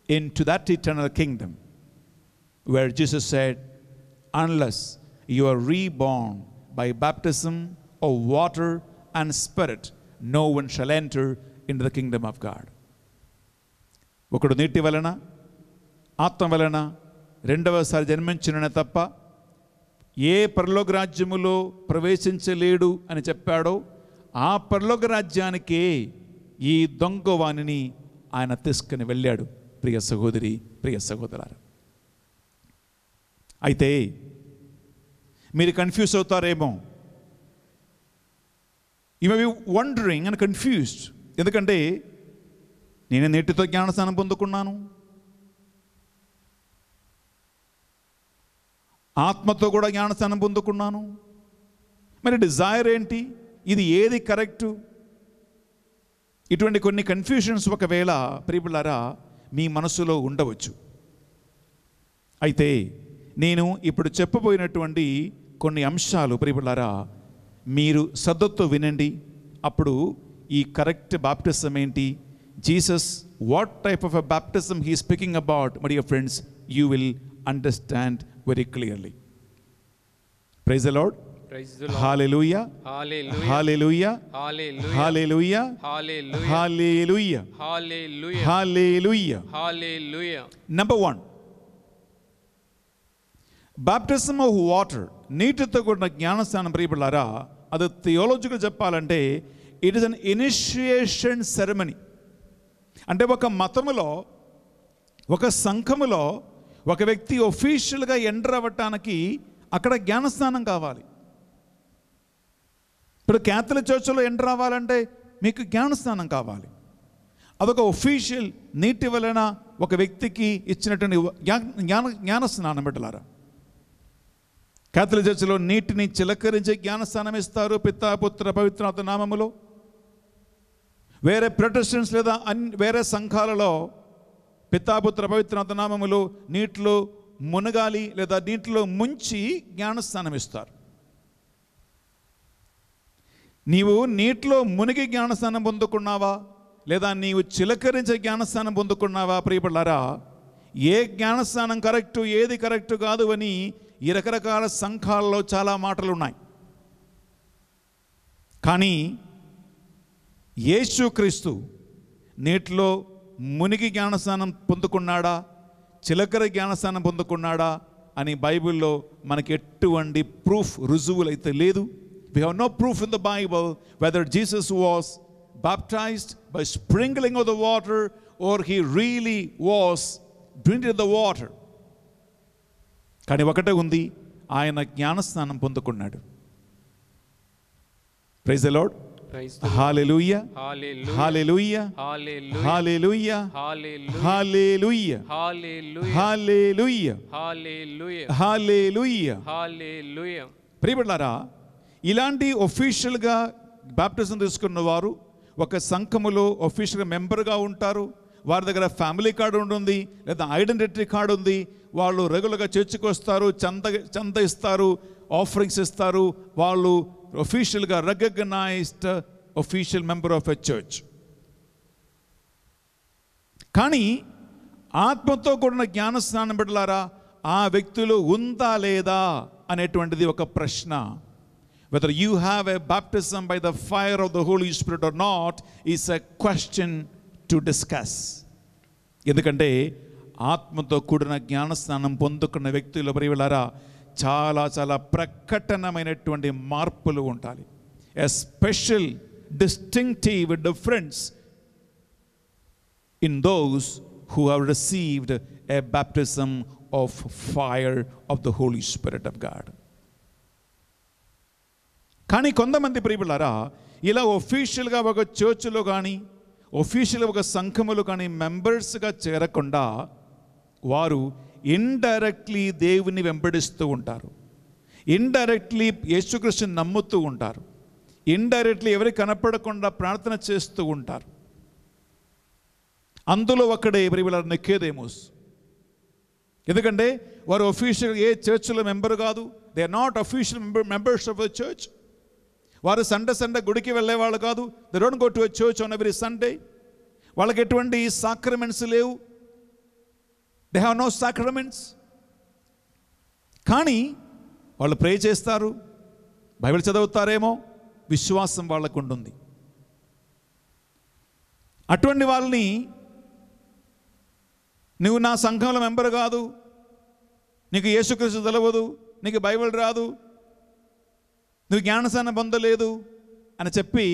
into that eternal kingdom where Jesus said, unless you are reborn by baptism of water and spirit, no one shall enter into the kingdom of God. ఒకడు నీటి వలన ఆత్మ వలన రెండవసారి జన్మించిననే తప్ప ఏ పరలోక రాజ్యములో ప్రవేశించలేడు అని చెప్పాడో ఆ పరలోక రాజ్యానికే ఈ దొంగవాణిని ఆయన తీసుకుని వెళ్ళాడు. ప్రియ సహోదరి, ప్రియ సహోదరులారా, అయితే మీరు కన్ఫ్యూజ్ అవుతారేమో. You may be wondering and confused. ఎందుకంటే నేను నీటితో జ్ఞానస్నానం పొందుకున్నాను, ఆత్మతో కూడా జ్ఞానస్నానం పొందుకున్నాను, మరి డిజైర్ ఏంటి? ఇది ఏది కరెక్టు? ఇటువంటి కొన్ని కన్ఫ్యూషన్స్ ఒకవేళ ప్రియబిడ్డలారా మీ మనసులో ఉండవచ్చు. అయితే నేను ఇప్పుడు చెప్పబోయినటువంటి కొన్ని అంశాలు ప్రియబిడ్డలారా మీరు శ్రద్ధతో వినండి. అప్పుడు ఈ కరెక్ట్ బాప్టిజం ఏంటి, Jesus what type of a baptism he speaking about, my dear friends, you will understand very clearly. Praise the Lord. Praise the Lord. Hallelujah. Hallelujah. Hallelujah. Hallelujah. Hallelujah. Hallelujah. Hallelujah. Hallelujah. Hallelujah. Hallelujah. Number 1, baptism of water, నీటితో కూడిన జ్ఞానస్నానం ప్రియబిడ్డలారా, అది థియాలజికల్ చెప్పాలంటే it is an initiation ceremony. అంటే ఒక మతములో, ఒక సంఘములో ఒక వ్యక్తి ఒఫీషియల్గా ఎంటర్ అవ్వటానికి అక్కడ జ్ఞానస్నానం కావాలి. ఇప్పుడు క్యాథలిక్ చర్చిలో ఎంటర్ అవ్వాలంటే మీకు జ్ఞానస్నానం కావాలి. అదొక ఒఫీషియల్ నీటి వలన ఒక వ్యక్తికి ఇచ్చినటువంటి జ్ఞానస్నానం బిడ్డలారా. క్యాథలిక్ చర్చిలో నీటిని చిలకరించి జ్ఞానస్నానం ఇస్తారు పితా పుత్ర పవిత్రాత్మ నామములో. వేరే ప్రొటెస్టెంట్స్ లేదా వేరే సంఘాలలో పితాపుత్ర పవిత్రాత్మ నామములు నీటిలో మునగాలి లేదా నీటిలో ముంచి జ్ఞానస్నానం ఇస్తారు. నీవు నీటిలో మునిగి జ్ఞానస్నానం పొందుకున్నావా లేదా నీవు చిలకరించే జ్ఞానస్నానం పొందుకున్నావా ప్రియబిడ్డలారా? ఏ జ్ఞానస్నానం కరెక్టు, ఏది కరెక్టు కాదు అని ఈ రకరకాల సంఘాలలో చాలా మాటలు ఉన్నాయి. కానీ యేసుక్రీస్తు నీటిలో మునిగి జ్ఞానస్నానం పొందుకున్నాడా, చిలకర జ్ఞానస్నానం పొందుకున్నాడా అని బైబిల్లో మనకి ఎటువంటి ప్రూఫ్, రుజువులు అయితే లేదు. We have no proof in the Bible whether Jesus was baptized by sprinkling of the water or he really was drinking the water. కానీ ఒకటే ఉంది, ఆయన జ్ఞానస్నానం పొందుకున్నాడు. Praise the Lord. Hallelujah. Hallelujah. Hallelujah. Hallelujah. Hallelujah. Hallelujah. Hallelujah. Hallelujah. Hallelujah. Hallelujah. Hallelujah. Hallelujah. ప్రియబిడ్డలారా, ఇలాంటి ఒఫీషియల్గా బాప్టిజం తీసుకున్న వారు ఒక సంఘములో ఒఫీషియల్గా మెంబర్గా ఉంటారు. వారి దగ్గర ఫ్యామిలీ కార్డు ఉంటుంది లేదా ఐడెంటిటీ కార్డు ఉంది. వాళ్ళు రెగ్యులర్గా చర్చికి వస్తారు, చంద ఇస్తారు, ఆఫరింగ్స్ ఇస్తారు. వాళ్ళు ఒఫీషియల్గా recognised official member of a church. కానీ ఆత్మతో కూడిన జ్ఞానస్నానం బిడ్డలారా, ఆ వ్యక్తులు ఉందా లేదా అనేటువంటిది ఒక ప్రశ్న. Whether you have a baptism by the fire of the Holy Spirit or not is a question to discuss. ఎందుకంటే ఆత్మతో కూడిన జ్ఞానస్నానం పొందుకున్న వ్యక్తుల ప్రియలారా చాలా చాలా ప్రకటనమైనటువంటి మార్పులు ఉండాలి. A special distinctive difference in those who have received a baptism of fire of the Holy Spirit of God. కానీ కొంతమంది ప్రియబిడ్డలారా ఇలా ఒఫీషియల్గా ఒక చర్చిలో కానీ ఒఫీషియల్గా ఒక సంఘములో కానీ మెంబర్స్గా చేరకుండా వారు ఇండైరెక్ట్లీ దేవుని వెంబడిస్తూ ఉంటారు. ఇండైరెక్ట్లీ యేసుక్రీస్తుని నమ్ముతూ ఉంటారు. ఇండైరెక్ట్లీ ఎవరికి కనపడకుండా ప్రార్థన చేస్తూ ఉంటారు. అందులో ఒకడే ప్రియబిడ్డలారా నికోదేమోస్. ఎందుకంటే వారు ఒఫీషియల్ ఏ చర్చ్లో మెంబర్ కాదు. They are not official members of the church. వారు సండే గుడికి వెళ్ళేవాళ్ళు కాదు. They don't go to a church on every Sunday. వాళ్ళకి ఎటువంటి సాక్రమెంట్స్ లేవు. They have no sacraments. కానీ వాళ్ళు ప్రే చేస్తారు, బైబిల్ చదువుతారేమో, విశ్వాసం వాళ్ళకు ఉంటుంది. అటువంటి వాళ్ళని నువ్వు నా సంఘంలో మెంబర్ కాదు, నీకు యేసుక్రీస్తు తెలవదు, నీకు బైబిల్ రాదు, నువ్వు జ్ఞానస్నానం పొందలేదు అని చెప్పి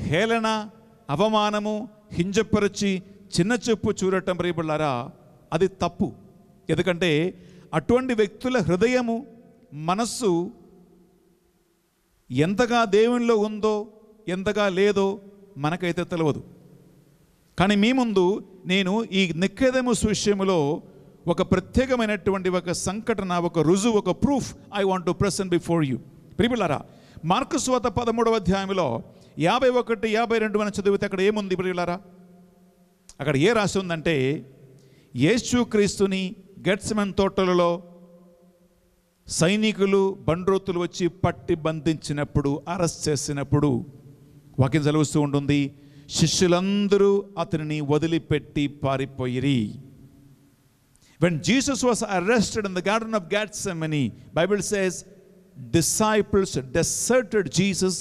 హేళన, అవమానము, హింజపరిచి చిన్న చూపు చూడటం ప్రియబిడ్డలారా అది తప్పు. ఎందుకంటే అటువంటి వ్యక్తుల హృదయము, మనస్సు ఎంతగా దేవునిలో ఉందో ఎంతగా లేదో మనకైతే తెలియదు. కానీ మీ ముందు నేను ఈ నికోదేమోస్ విషయంలో ఒక ప్రత్యేకమైనటువంటి ఒక సంఘటన, ఒక రుజువు, ఒక proof I want to present before you. ప్రియబిడ్డలారా, మార్కు సువార్త 13వ అధ్యాయంలో 51, 52 మనం చదివితే అక్కడ ఏముంది ప్రియబిడ్డలారా? అక్కడ ఏ రాసి ఉందంటే, యేసుక్రీస్తుని గెత్సెమనే తోటలలో సైనికులు, బండ్రోతులు వచ్చి పట్టి బంధించినప్పుడు, అరెస్ట్ చేసినప్పుడు వాక్యం చదువుతూ ఉంటుంది, శిష్యులందరూ అతనిని వదిలిపెట్టి పారిపోయిరి. When Jesus was arrested in the garden of Gethsemane, Bible says disciples deserted Jesus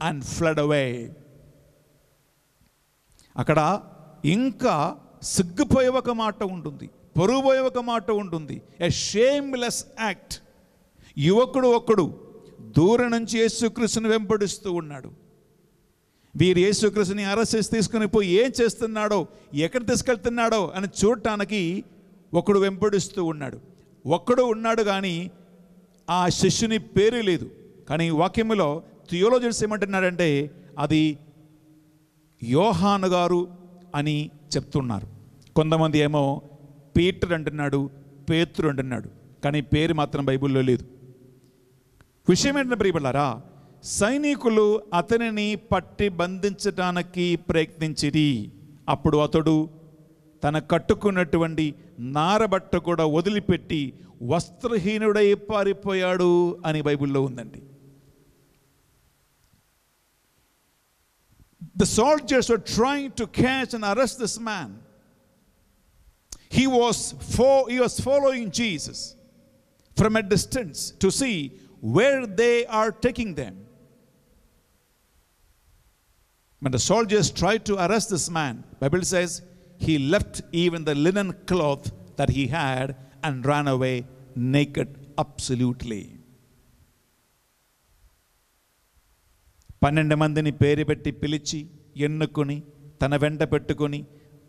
and fled away. అక్కడ ఇంకా సిగ్గుపోయే ఒక మాట ఉంటుంది. పొరుగుపోయే ఒక మాట ఉంటుంది, ఎ షేమ్లెస్ యాక్ట్. యువకుడు ఒక్కడు దూరం నుంచి యేసుక్రీస్తుని వెంబడిస్తూ ఉన్నాడు. వీరు యేసుక్రీస్తుని అరెస్ట్ చేసి తీసుకుని పోయి ఏం చేస్తున్నాడో, ఎక్కడ తీసుకెళ్తున్నాడో అని చూడటానికి ఒకడు వెంబడిస్తూ ఉన్నాడు. ఒక్కడు ఉన్నాడు కానీ ఆ శిష్యుని పేరు లేదు. కానీ వాక్యములో థియోలాజర్స్ ఏమంటున్నారంటే అది యోహాను గారు అని చెప్తున్నారు. కొంతమంది ఏమో పీటర్ అంటున్నాడు, పేతురు అంటున్నాడు, కానీ పేరు మాత్రం బైబిల్లో లేదు. విషయం ఏంటంటే ప్రియబిడ్డలారా, సైనికులు అతనిని పట్టి బంధించడానికి ప్రయత్నించిరి. అప్పుడు అతడు తన కట్టుకున్నటువంటి నారబట్ట కూడా వదిలిపెట్టి వస్త్రహీనుడై పారిపోయాడు అని బైబిల్లో ఉందండి. The soldiers were trying to catch and arrest this man. He was following Jesus from a distance to see where they are taking them. When the soldiers tried to arrest this man, Bible says he left even the linen cloth that he had and ran away naked absolutely. 12 మందిని పేరు పెట్టి పిలిచి ఎన్నుకొని తన వెంట పెట్టుకొని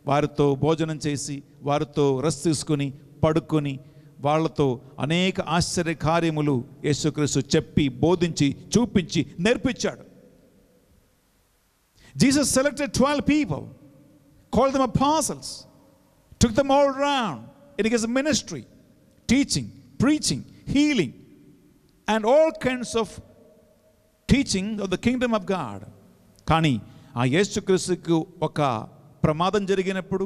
వారితో భోజనం చేసి వారితో రెస్ట్ తీసుకుని పడుకొని వాళ్ళతో అనేక ఆశ్చర్య కార్యములు యేసుక్రీస్తు చెప్పి బోధించి చూపించి నేర్పించాడు. Jesus selected 12 people, called them apostles, took them all around in his ministry, teaching, preaching, healing, and all kinds of teaching of the kingdom of God. కానీ ఆ యేసుక్రీస్తుకు ఒక ప్రమాదం జరిగినప్పుడు,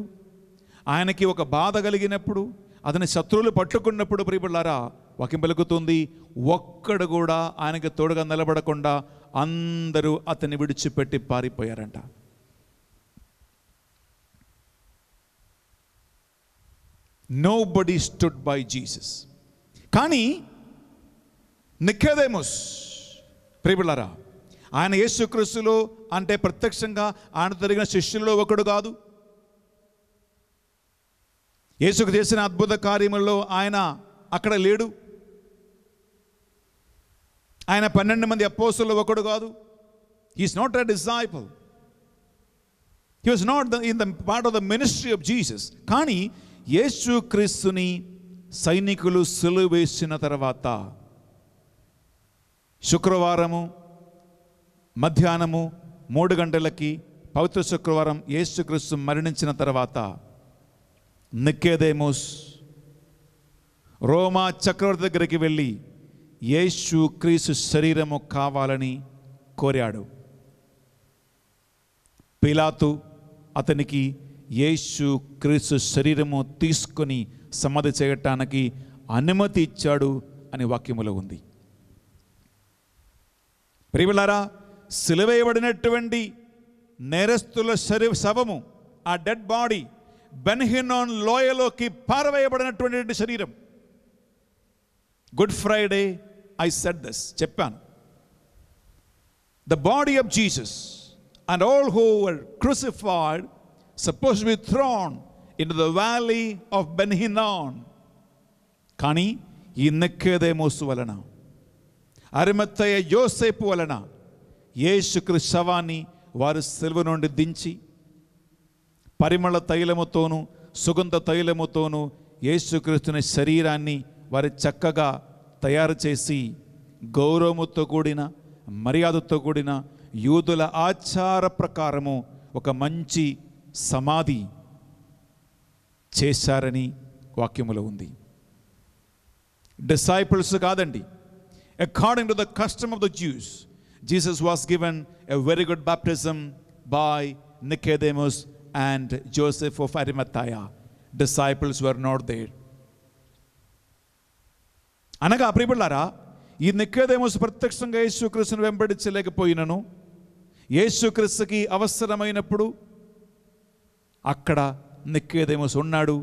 ఆయనకి ఒక బాధ కలిగినప్పుడు, అతని శత్రువులు పట్టుకున్నప్పుడు ప్రియబిడ్డలారా వాక్యం పలుకుతుంది, ఒక్కడు కూడా ఆయనకి తోడుగా నిలబడకుండా అందరూ అతన్ని విడిచిపెట్టి పారిపోయారంట. Nobody stood by Jesus. కానీ నికోదేమోస్ ప్రియబిడ్డలారా ఆయన యేసుక్రీస్తులో అంటే ప్రత్యక్షంగా ఆయన జరిగిన శిష్యులలో ఒకడు కాదు. యేసుకు చేసిన అద్భుత కార్యములలో ఆయన అక్కడ లేడు. ఆయన 12 మంది అపోస్తలుల్లో ఒకడు కాదు. He is not a disciple. He was not in the part of the ministry of Jesus. కానీ యేసుక్రీస్తుని సైనికులు సిలువ వేసిన తర్వాత శుక్రవారము మధ్యాహ్నము 3 గంటలకి పవిత్ర శుక్రవారం యేసుక్రీస్తు మరణించిన తర్వాత నికోదేమోస్ రోమా చక్రవర్తి దగ్గరికి వెళ్ళి యేసుక్రీస్తు శరీరము కావాలని కోరాడు. పిలాతు అతనికి యేసుక్రీస్తు శరీరము తీసుకొని సమాధి చేయటానికి అనుమతి ఇచ్చాడు అని వాక్యములో ఉంది. ప్రియబిడ్డలారా సిలువేయబడినటువంటి నేరస్తుల శవము, ఆ డెడ్ బాడీ బెన్ హిన్నోన్ లోయలోకి పారవేయబడినటువంటి శరీరం. Good Friday I said this, చెప్పాను. The body of Jesus and all who were crucified supposed to be thrown into the valley of Ben Hinnom. కానీ ఈ నికోదేమోసు వలన, అరిమత్తయ యోసేపు వలన యేసుక్రీస్తు శవాన్ని వారు సిలువ నుండి దించి పరిమళ తైలముతోనూ సుగంధ తైలముతోనూ యేసుక్రీస్తుని శరీరాన్ని వారు చక్కగా తయారు చేసి గౌరవముతో కూడిన మర్యాదతో కూడిన యూదుల ఆచార ప్రకారము ఒక మంచి సమాధి చేశారని వాక్యములో ఉంది. డిసైపుల్స్ కాదండి. According to the custom of the Jews, Jesus was given a very good baptism by Nicodemus and Joseph of Arimathea. Disciples were not there. అనగా ప్రియబిడ్డలారా, ఈ నికోదేమస్ ప్రత్యక్షంగా యేసుక్రీస్తును వెంబడించలేకపోయినను యేసుక్రీస్తుకి అవసరమైనప్పుడు అక్కడ నికోదేమస్ ఉన్నాడు,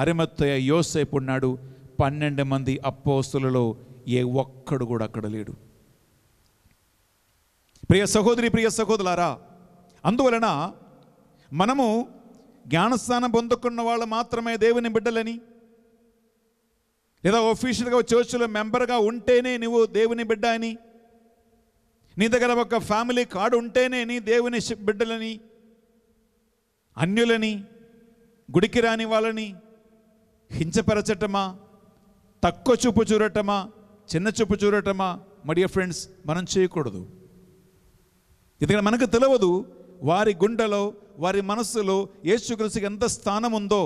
అరిమత్తయ యోసేపు ఉన్నాడు. 12 మంది అపోస్తలులలో ఏ ఒక్కడు కూడా అక్కడ లేడు. ప్రియ సహోదరి, ప్రియ సహోదరులారా, అందువలన మనము జ్ఞానస్నానం పొందుకున్న వాళ్ళు మాత్రమే దేవుని బిడ్డలని, లేదా ఒఫీషియల్గా చర్చ్లో మెంబర్గా ఉంటేనే నువ్వు దేవుని బిడ్డ అని, నీ దగ్గర ఒక ఫ్యామిలీ కార్డు ఉంటేనే నీ దేవుని బిడ్డలని, అన్యులని, గుడికి రాని వాళ్ళని హింసపరచటమా, తక్కువ చూపు చూడటమా, చిన్న చూపు చూడటమా? మై డియర్ ఫ్రెండ్స్, మనం చేయకూడదు. ఎందుకంటే మనకు తెలియదు వారి గుండెలో, వారి మనస్సులో యేసుక్రీస్తుకి ఎంత స్థానం ఉందో.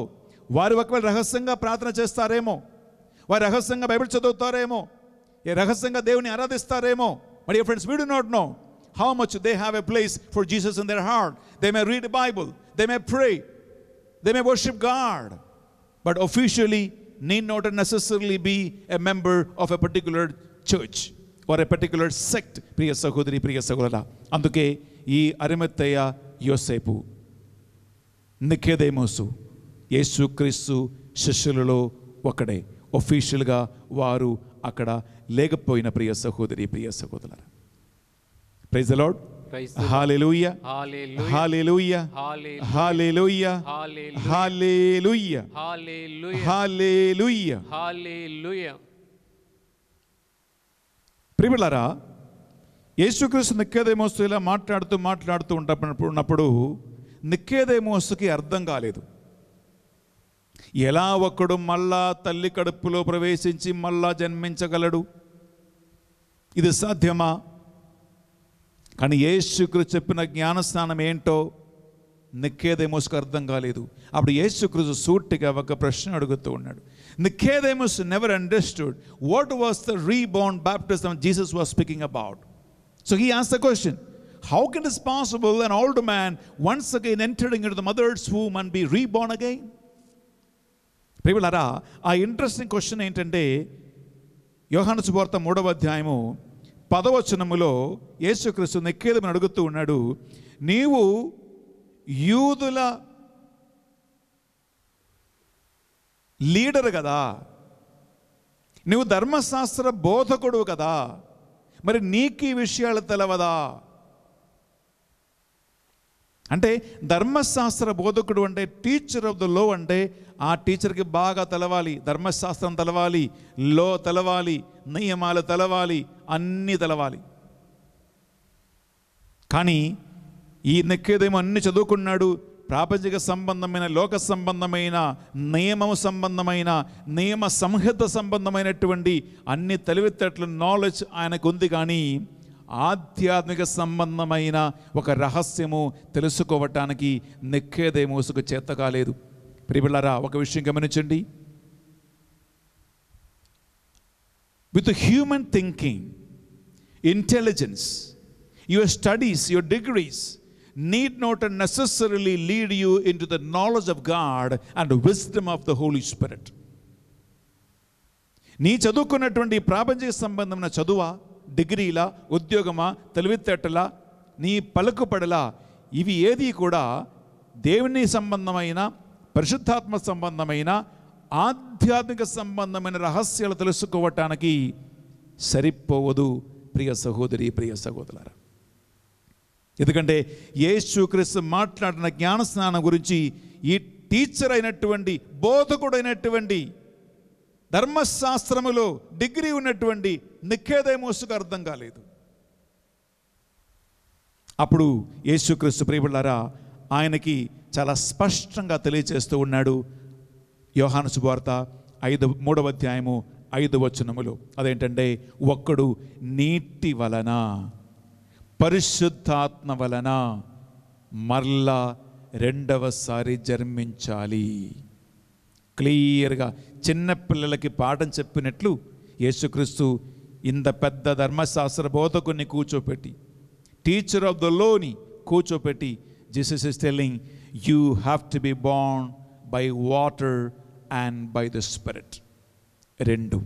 వారు ఒకవేళ రహస్యంగా ప్రార్థన చేస్తారేమో, వారు రహస్యంగా బైబిల్ చదువుతారేమో, రహస్యంగా దేవుని ఆరాధిస్తారేమో. My dear friends, we do not know how much they have a place for Jesus in their heart. They may read the Bible, they may pray, they may worship God, but officially need not necessarily be a member of a particular church or a particular sect. ప్రియ సహోదరి, ప్రియ సహోదరుడా, అందుకే ఈ అరిమత్తయ్య, యోసేపు, నికోదేమోసు యేసుక్రీస్తు శిష్యులలో ఒకడే. ఒఫీషియల్గా వారు అక్కడ లేకపోయిన ప్రియ సహోదరి, ప్రియ సహోదరులారా, ప్రైజ్ ది లార్డ్. హల్లెలూయా, హల్లెలూయా, హల్లెలూయా, హల్లెలూయా, హల్లెలూయా, హల్లెలూయా. ప్రియలారా, యేసుక్రీస్తు నికోదేమోసు ఇలా మాట్లాడుతూ ఉన్నప్పుడు నికోదేమోసుకి అర్థం కాలేదు. ఎలా ఒకడు మళ్ళా తల్లి కడుపులో ప్రవేశించి మళ్ళా జన్మించగలడు? ఇది సాధ్యమా? కానీ యేసుక్రీస్తు చెప్పిన జ్ఞానస్నానం ఏంటో నికోదేమోసుకు అర్థం కాలేదు. అప్పుడు యేసుక్రీస్తు సూటిగా ఒక ప్రశ్న అడుగుతూ ఉన్నాడు. Nicodemus never understood what was the reborn baptism Jesus was speaking about. So he asked the question, how can it is possible an old man once again entering into the mother's womb and be reborn again? ప్రియలారా, ఆ ఇంట్రెస్టింగ్ క్వశ్చన్ ఏంటంటే, యోహాను సువార్త 3వ అధ్యాయము 10వ వచనములో యేసుక్రీస్తు నికోదేమును అడుగుతూ ఉన్నాడు, నీవు యూదుల లీడర్ కదా, నువ్వు ధర్మశాస్త్ర బోధకుడు కదా, మరి నీకు ఈ విషయాలు తెలవదా? అంటే ధర్మశాస్త్ర బోధకుడు అంటే టీచర్ ఆఫ్ ద లో, అంటే ఆ టీచర్కి బాగా తెలవాలి, ధర్మశాస్త్రం తెలవాలి, లో తెలవాలి, నియమాలు తెలవాలి, అన్నీ తెలవాలి. కానీ ఈ నికోదేము అన్ని చదువుకున్నాడు. ప్రాపంచిక సంబంధమైన, లోక సంబంధమైన, నియమము సంబంధమైన, నియమ సంహిత సంబంధమైనటువంటి అన్ని తెలివితేటలు, నాలెడ్జ్ ఆయనకు ఉంది. కానీ ఆధ్యాత్మిక సంబంధమైన ఒక రహస్యము తెలుసుకోవటానికి నికోదేమోసుకు చేత కాలేదు. ప్రియలారా, ఒక విషయం గమనించండి. With human thinking, intelligence, your studies, your degrees need not necessarily lead you into the knowledge of God and wisdom of the Holy Spirit. నీ చదువుకున్నటువంటి ప్రాపంచిక సంబంధమైన చదువా, డిగ్రీలా, ఉద్యోగమా, తెలివితేటలా, నీ పలుకుపడలా, ఇవి ఏది కూడా దేవుని సంబంధమైన, పరిశుద్ధాత్మ సంబంధమైన, ఆధ్యాత్మిక సంబంధమైన రహస్యాలు తెలుసుకోవటానికి సరిపోవదు ప్రియ సహోదరి, ప్రియ సహోదరులారా. ఎందుకంటే యేసుక్రీస్తు మాట్లాడిన జ్ఞానస్నానం గురించి ఈ టీచర్ అయినటువంటి, బోధకుడైనటువంటి, ధర్మశాస్త్రములో డిగ్రీ ఉన్నటువంటి నికోదేమోసుకు అర్థం కాలేదు. అప్పుడు యేసుక్రీస్తు ప్రియలారా ఆయనకి చాలా స్పష్టంగా తెలియజేస్తూ ఉన్నాడు. యోహాను సువార్త 3వ అధ్యాయము 5వ వచనములో అదేంటంటే, ఒక్కడు నీటి వలన, పరిశుద్ధాత్మ వలన మరలా రెండవసారి జన్మించాలి. క్లియర్గా చిన్నపిల్లలకి పాఠం చెప్పినట్లు యేసుక్రీస్తు ఇంత పెద్ద ధర్మశాస్త్ర బోధకుని కూర్చోపెట్టి, టీచర్ ఆఫ్ ద లోని కూర్చోపెట్టి, Jesus is telling, you have to be born by water and by the spirit. రెండు.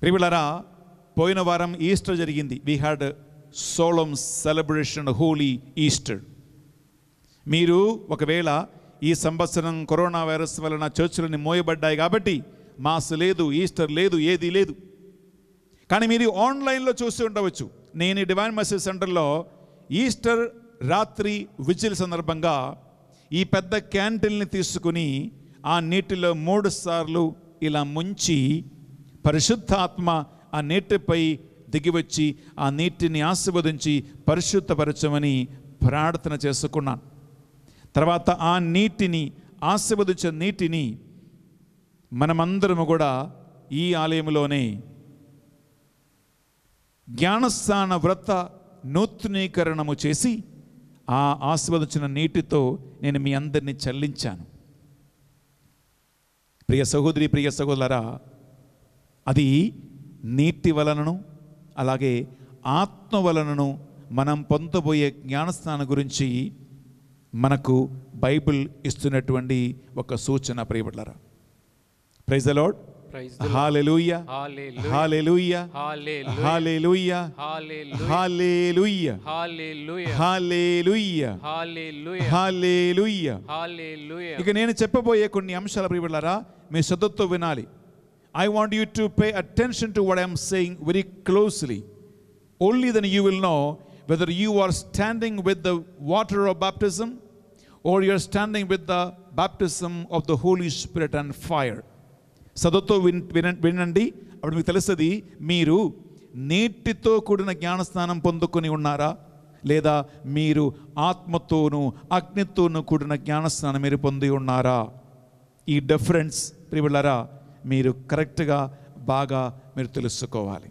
ప్రియలారా, పోయిన వారం ఈస్టర్ జరిగింది. We had solemn celebration, holy Easter. మీరు ఒకవేళ ఈ సంవత్సరం కరోనా వైరస్ వలన చర్చిలన్నీ మోయబడ్డాయి కాబట్టి మాస్ లేదు, ఈస్టర్ లేదు, ఏదీ లేదు. కానీ మీరు ఆన్లైన్లో చూస్తూ ఉండవచ్చు. నేను ఈ డివైన్ మెర్సీ సెంటర్లో ఈస్టర్ రాత్రి విజిల్ సందర్భంగా ఈ పెద్ద క్యాండిల్ని తీసుకుని ఆ నీటిలో 3 సార్లు ఇలా ముంచి పరిశుద్ధాత్మ ఆ నీటిపై దిగివచ్చి ఆ నీటిని ఆశీర్వదించి పరిశుద్ధపరచమని ప్రార్థన చేసుకున్నాను. తర్వాత ఆ నీటిని ఆశీర్వదించిన నీటిని మనమందరము కూడా ఈ ఆలయంలోనే జ్ఞానస్నాన వ్రత నూతనీకరణము చేసి ఆ ఆశీర్వదించిన నీటితో నేను మీ అందరినీ చల్లించాను. ప్రియ సహోదరి, ప్రియ సహోదరులారా, అది నీటి వలనను అలాగే ఆత్మ వలనను మనం పొందబోయే జ్ఞానస్నానం గురించి మనకు బైబిల్ ఇస్తున్నటువంటి ఒక సూచన. ప్రియబిడ్డలారా, ప్రైజ్ ద లార్డ్. హల్లెలూయా, హల్లెలూయా, హల్లెలూయా, హల్లెలూయా, హల్లెలూయా, హల్లెలూయా. ఇక నేను చెప్పబోయే కొన్ని అంశాల ప్రియబిడ్డలారా మీ శ్రద్ధతో వినాలి. I want you to pay attention to what I am saying very closely. Only then you will know whether you are standing with the water of baptism or you are standing with the baptism of the Holy Spirit and fire. సదతో వినండి, అప్పుడు మీకు తెలుస్తుంది మీరు నీటితో కూడిన జ్ఞానస్నానం పొందుకొని ఉన్నారా లేదా మీరు ఆత్మతోనూ అగ్నితోనూ కూడిన జ్ఞానస్నానం మీరు పొంది ఉన్నారా. ఈ డిఫరెన్స్ ప్రియబిడ్డలారా మీరు కరెక్ట్గా బాగా మీరు తెలుసుకోవాలి.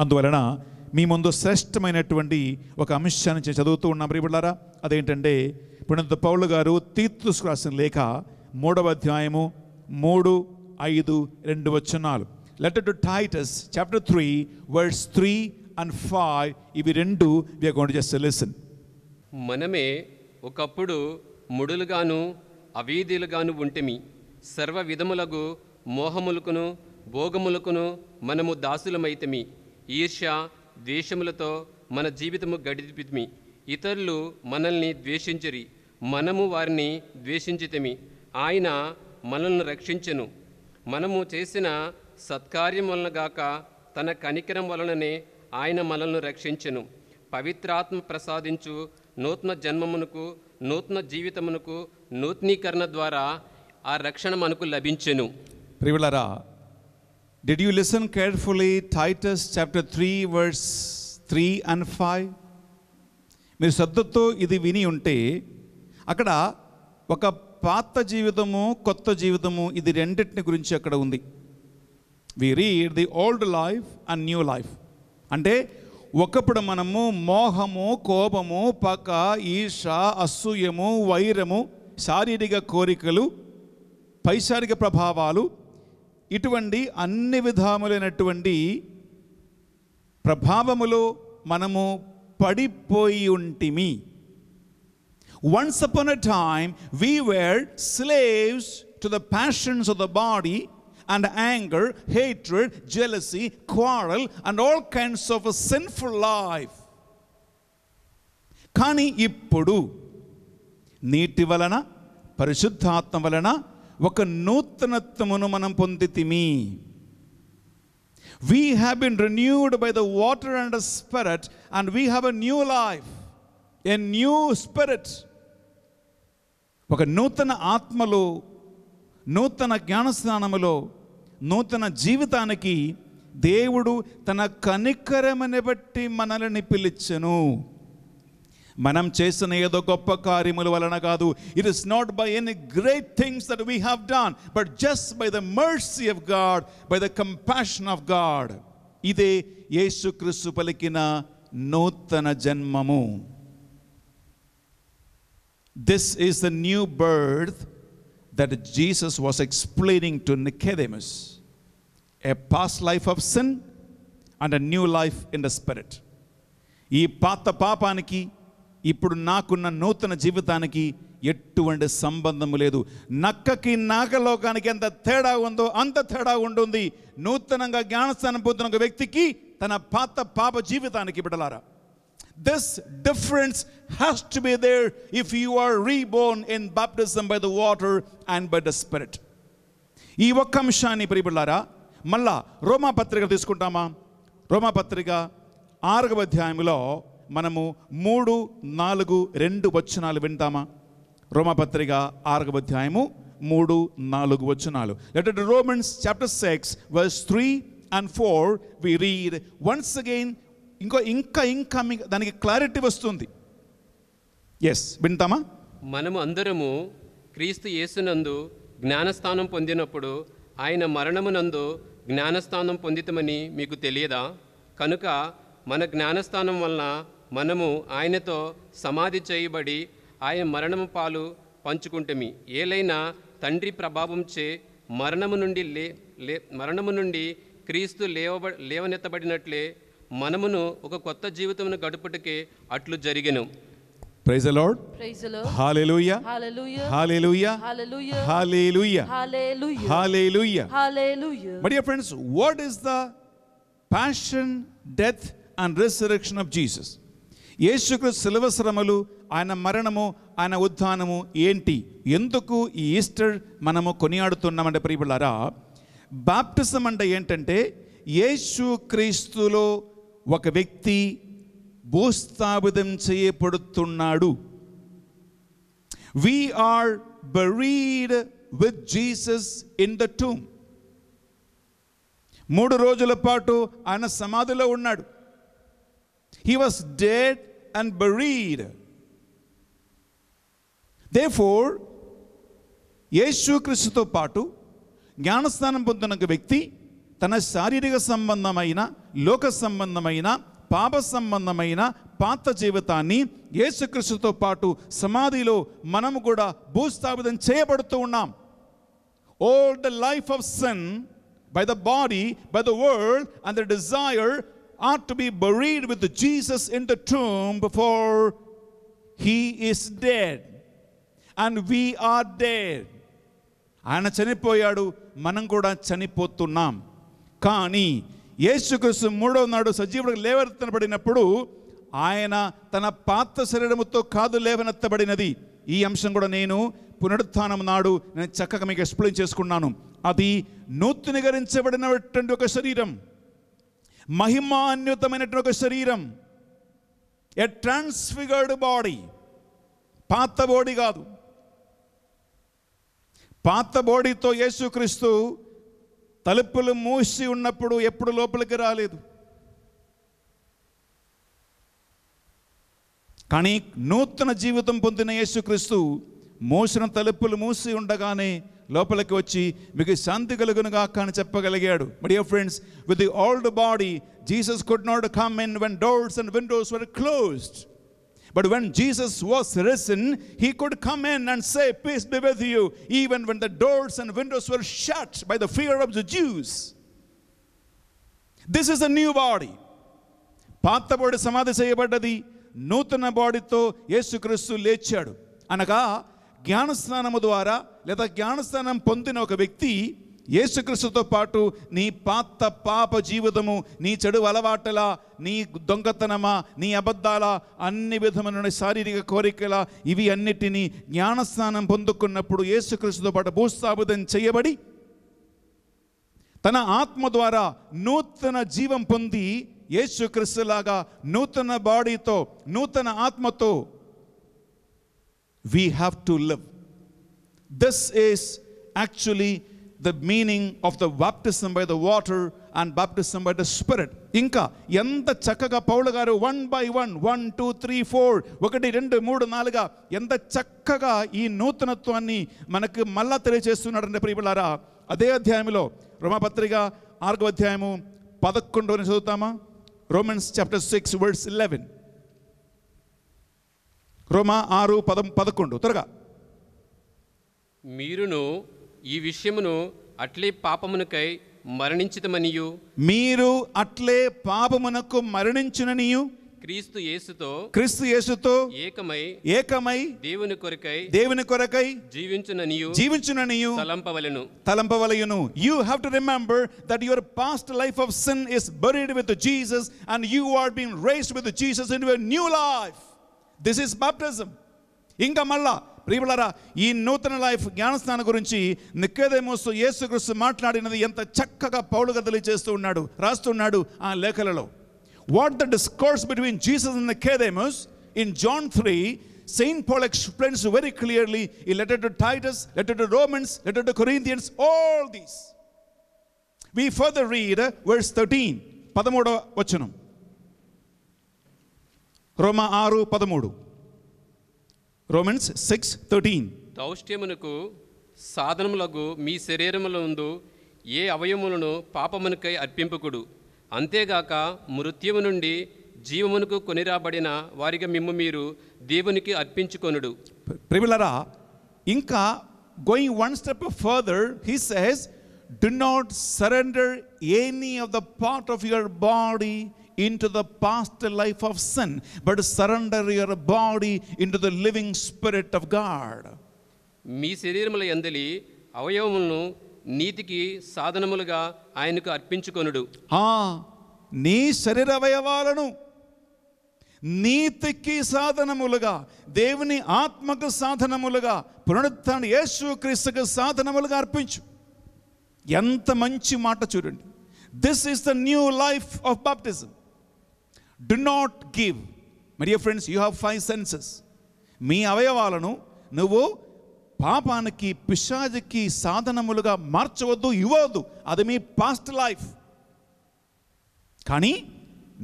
అందువలన మీ ముందు శ్రేష్టమైనటువంటి ఒక అంశాన్ని చదువుతూ ఉన్నాం ప్రియబిడ్డలారా. అదేంటంటే పునీత పౌలు గారు తీతుకు రాసిన లేఖ 3వ అధ్యాయము 3, 5, 2 వచనాలు. Letter to Titus chapter 3 verse 3 and 5. ఇవి రెండు we are going to just listen. మనమే ఒకప్పుడు ముడులుగాను అవీధులుగాను ఉంటిమి. సర్వ విధములగు మోహములకును భోగములకును మనము దాసులమైతిమి. ఈర్ష్య ద్వేషములతో మన జీవితము గడిపితిమి. ఇతరులు మనల్ని ద్వేషించిరి, మనము వారిని ద్వేషించితిమి. ఆయన మనల్ని రక్షించెను. మనము చేసిన సత్కార్యం వలన గాక తన కనికరం వలననే ఆయన మనల్ని రక్షించెను. పవిత్రాత్మ ప్రసాదించు నూతన జన్మమునకు నూతన జీవితమునకు నూతనీకరణ ద్వారా ఆ రక్షణ మనకు లభించెను. ప్రియబిడ్డలారా, did you listen carefully Titus chapter 3 verse 3 and 5? మీరు శ్రద్ధతో ఇది విని ఉంటే అక్కడ ఒక పాత జీవితము కొత్త జీవితము ఇది రెండింటిని గురించి అక్కడ ఉంది. We read the old life and new life. అంటే ఒకప్పుడు మనము మోహము, కోపము, పక, ఈర్ష, అసూయము, వైరము, శారీరక కోరికలు, పైశారిక ప్రభావాలు, ఇటువంటి అన్ని విధములైనటువంటి ప్రభావములో మనము పడిపోయి ఉంటిమి. Once upon a time, we were slaves to the passions of the body and anger, hatred, jealousy, quarrel, and all kinds of a sinful life. కానీ ఇప్పుడు నీటి వలన పరిశుద్ధాత్మ వలన ఒక నూతనత్వమును మనం పొందితిమి. We have been renewed by the water and the Spirit, and we have a new life, a new spirit. ఒక నూతన ఆత్మలో, నూతన జ్ఞానస్నానములో, నూతన జీవితానికి దేవుడు తన కనికరముని బట్టి మనల్ని పిలిచెను. మనం చేసిన ఏదో గొప్ప కార్యముల వలన కాదు. It is not by any great things that we have done, but just by the mercy of God, by the compassion of God. ఇదే యేసుక్రీస్తు పలికిన నూతన జన్మము. This is the new birth that Jesus was explaining to Nicodemus. A past life of sin and a new life in the Spirit. ఈ పాత పాపానికి ఇప్పుడు నాకున్న నూతన జీవితానికి ఎటువంటి సంబంధము లేదు. నక్కకి నాగలోకానికి ఎంత తేడా ఉందో అంత తేడా ఉంటుంది నూతనంగా జ్ఞానస్నానం పొందిన ఒక వ్యక్తికి తన పాత పాప జీవితానికి. బిడ్డలారా, this difference has to be there if you are reborn in baptism by the water and by the Spirit. ఈ ఒక్క అంశాన్ని ప్రియబిడ్డలారా మళ్ళా రోమా పత్రిక తీసుకుంటామా? రోమా పత్రిక 6వ అధ్యాయంలో మనము 3, 4, 2 వచనాలు వింటామా? రోమా పత్రిక 6వ అధ్యాయము 3-4 వచనాలు. Let it Romans chapter 6 verse 3 and 4 we read once again. ఇంకా దానికి క్లారిటీ వస్తుంది. ఎస్, వింటామా? మనము అందరము క్రీస్తు యేసునందు జ్ఞానస్థానం పొందినప్పుడు ఆయన మరణమునందు జ్ఞానస్థానం పొందితమని మీకు తెలియదా? కనుక మన జ్ఞానస్థానం వలన మనము ఆయనతో సమాధి చేయబడి ఆయన మరణము పాలు పంచుకుంటమి. ఏలైనా తండ్రి ప్రభావంచే మరణము నుండి క్రీస్తు లేవనెత్తబడినట్లే మనమును ఒక కొత్త జీవితమును గడుపుటకే అట్లు జరిగెను. Praise the Lord. Praise the Lord. Hallelujah. Hallelujah. Hallelujah. Hallelujah. Hallelujah. Hallelujah. Hallelujah. Hallelujah. My dear friends, what is the passion, death and resurrection of Jesus? యేసుక్రీస్తు శిలువ శ్రమలు, ఆయన మరణము, ఆయన ఉత్థానము ఏంటి? ఎందుకు ఈ ఈస్టర్ మనము కొనియాడుతున్నామంటే ప్రియబిడ్డలారా, బాప్టిజం అంటే ఏంటంటే యేసుక్రీస్తులో ఒక వ్యక్తి భూస్థాపితం చేయబడుతున్నాడు. We are buried with Jesus in the tomb. 3 రోజుల పాటు ఆయన సమాధిలో ఉన్నాడు. He was dead and buried. Therefore, యేసుక్రీస్తుతో పాటు జ్ఞానస్నానం పొందిన ఒక వ్యక్తి తన శారీరక సంబంధమైన, లోక సంబంధమైన, పాప సంబంధమైన పాత జీవితాన్ని యేసుక్రీస్తుతో పాటు సమాధిలో మనము కూడా భూస్థాపితం చేయబడుతూ ఉన్నాం. All the life of sin by the body, by the world and the desire ought to be buried with Jesus in the tomb before he is dead. And we are dead. ఆయన చనిపోయాడు, మనం కూడా చనిపోతున్నాం. కానీ యేసుక్రీస్తు 3వ నాడు సజీవుడిగా లేవనెత్తబడినప్పుడు ఆయన తన పాత శరీరముతో కాదు లేవనెత్తబడినది. ఈ అంశం కూడా నేను పునరుత్థానం నాడు నేను చక్కగా మీకు ఎక్స్ప్లెయిన్ చేసుకున్నాను. అది నూతనీకరించబడినటువంటి ఒక శరీరం, మహిమాన్వితమైనటువంటి ఒక శరీరం, ఎ ట్రాన్స్ఫిగర్డ్ బాడీ. పాత బాడీ కాదు. పాత బాడీతో యేసుక్రీస్తు తలుపులు మూసి ఉన్నప్పుడు ఎప్పుడు లోపలికి రాలేదు. కానీ నూతన జీవితం పొందిన యేసుక్రీస్తు మోసిన తలుపులు మూసి ఉండగానే లోపలికి వచ్చి మీకు శాంతి కలుగునుగా అని చెప్పగలిగాడు. My dear friends, with the old body, Jesus could not come in when doors and windows were closed. But when Jesus was risen, he could come in and say, peace be with you, even when the doors and windows were shut by the fear of the Jews. This is a new body. పాత బాడీ సమాధి చేయబడ్డది, నూతన బాడీతో యేసుక్రీస్తు లేచాడు. అనగా జ్ఞానస్నానము ద్వారా లేదా జ్ఞానస్నానం పొందిన ఒక వ్యక్తి యేసుక్రీస్తుతో పాటు నీ పాత పాప జీవితము, నీ చెడు అలవాటుల, నీ దొంగతనమా, నీ అబద్ధాల, అన్ని విధమైన శారీరక కోరికల, ఇవి అన్నిటినీ జ్ఞానస్నానం పొందుకున్నప్పుడు యేసుక్రీస్తుతో పాటు భూస్థాపితం చేయబడి తన ఆత్మ ద్వారా నూతన జీవం పొంది యేసుక్రీస్తులాగా నూతన బాడీతో, నూతన ఆత్మతో we have to live. This is actually the meaning of the baptism by the water and baptism by the Spirit. ఇంకా ఎంత చక్కగా పౌలు గారు 1 by 1, 1 2 3 4, 1 2 3 4గా ఎంత చక్కగా ఈ నూతనత్వాన్ని మనకు మళ్ళా తెలియజేస్తున్నాడంటే ప్రియబిడ్డలారా, అదే అధ్యాయంలో రోమాపత్రిక 6వ అధ్యాయము 11ని చదువుతామా? Romans chapter 6 verse 11. రోమా 6:11 త్వరగా. మీరును ఈ విషయమును అట్లే పాపమునకై మరణించితమనియు, మీరు అట్లే పాపమునకు మరణించుననియు క్రీస్తు యేసుతో ఏకమై దేవుని కొరకై జీవించుననియు తలంపవలెను. You have to remember that your past life of sin is buried with Jesus and you are being raised with Jesus into a new life. This is baptism. ఇంకా మళ్ళా ప్రియబిడ్డలారా, ఈ నూతన లైఫ్ జ్ఞానస్నానం గురించి నికోదేమోసు యేసుక్రీస్తు మాట్లాడినది ఎంత చక్కగా పౌలు గారు తెలియజేస్తూ ఉన్నాడు, రాస్తున్నాడు ఆ లేఖలలో. What the discourse between Jesus and Nicodemus in John 3, Saint Paul explains very clearly in letter to Titus, letter to Romans, letter to Corinthians, all these. We further read verse 13, 13వ వచనం. రోమా 6:13. Romans 6:13. దౌష్ట్యమునకు సాధనములకు మీ శరీరములందు ఏ అవయములను పాపమునకై అర్పింపకుడు, అంతేగాక మృత్యువు నుండి జీవమునకు కొనిరాబడిన వారిగా మిమ్ము మీరు దేవునికి అర్పించుకొనుడు. ప్రియులారా, ఇంకా going one step further, he says, do not surrender any of the part of your body into the past life of sin, but surrender your body into the living spirit of God. మీ శరీరముల యందలి అవయవములను నీతికి సాధనములుగా ఆయనకు అర్పించుకొనుడు. నీ శరీర అవయవాలను నీతికి సాధనములుగా, దేవుని ఆత్మకు సాధనములుగా, పునరుత్థాన యేసుక్రీస్తుకు సాధనములుగా అర్పించు. ఎంత మంచి మాట చూడండి. This is the new life of baptism. Do not give. My dear friends, you have 5 senses. మీ అవయవాలను నువ్వు పాపానికి, పిశాచికి సాధనములుగా మార్చవద్దు, ఇవ్వవద్దు. అది మీ పాస్ట్ లైఫ్. కానీ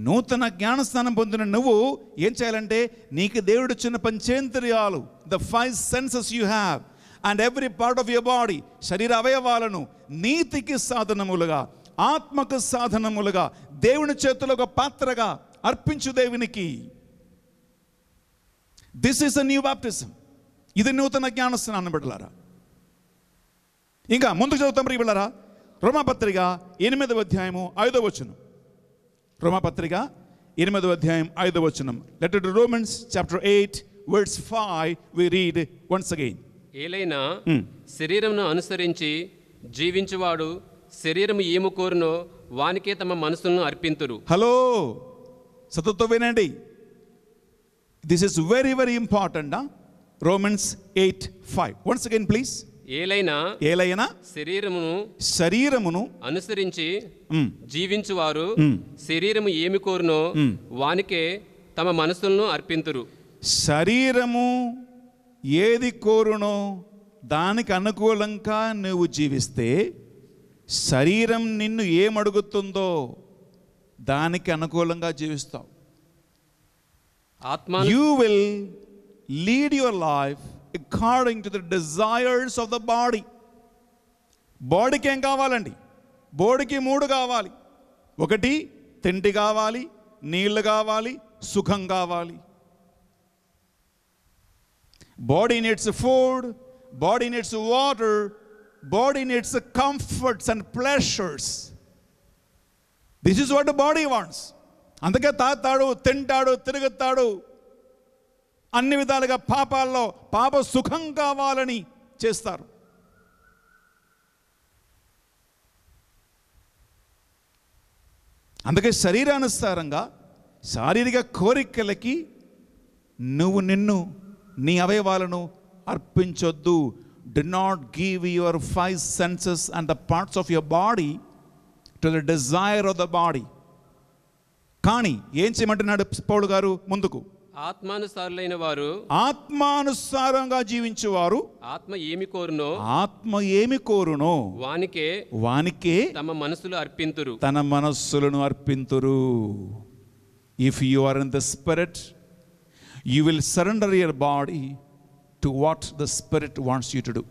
నూతన జ్ఞానస్నానం పొందిన నువ్వు ఏం చేయాలంటే, నీకు దేవుడు ఇచ్చిన పంచేంద్రియాలు, the 5 senses you have, and every part of your body, శరీర అవయవాలను నీతికి సాధనములుగా, ఆత్మకు సాధనములుగా, దేవుని చేతిలో ఒక పాత్రగా అర్పించు దేవునికి. This is a new baptism. ఇది నూతన జ్ఞానస్నానం బిడ్డలారా. ఇంకా ముందుకు చదువుతాం బిడ్డలారా. రోమాపత్రిక 8వ అధ్యాయము 5వ వచనం. రోమాపత్రిక 8వ అధ్యాయం 5వ వచనం. Letter to Romans chapter 8 verse 5 we read once again. ఏలైనా శరీరమును అనుసరించి జీవించువాడు శరీరము ఏము కోరునో వానికే తమ మనసులను అర్పింతురు. హలో, సతతో వినండి. This is very very important. Romans 8:5. Once again please. ఏలైనా శరీరమును అనుసరించి జీవించువారు శరీరము ఏమి కోరునో వానికే తమ మనసులను అర్పింతురు. శరీరము ఏది కోరునో దానికి అనుకూలంగా నువ్వు జీవిస్తే, శరీరం నిన్ను ఏమడుగుతుందో దానికి అనుకూలంగా జీవిస్తావు. You will lead your life according to the desires of the body. బాడీకి ఏం కావాలండి? బాడీకి 3 కావాలి. 1 తిండి కావాలి, నీళ్లు కావాలి, సుఖం కావాలి. Body needs food, body needs water, body needs comforts and pleasures. This is what the body wants. అందుకే తాగుతాడు, తింటాడు, తిరుగుతాడు, అన్ని విధాలుగా పాపాల్లో పాప సుఖం కావాలని చేస్తారు. అందుకే శరీరానుసారంగా శారీరక కోరికలకి నువ్వు నీ అవయవాలను అర్పించొద్దు. Do not give your 5 senses and the parts of your body to the desire of the body. కానీ ఏం చేయమంటున్నాడు పౌలు గారు ముందుకు? ఆత్మానుసారులైన వారు, ఆత్మానుసారంగా జీవించువారు ఆత్మ ఏమి కోరునో వానికే తమ మనసులు అర్పింతురు. తన మనస్సులను అర్పింతురు. If you are in the spirit, you will surrender your body to what the spirit wants you to do.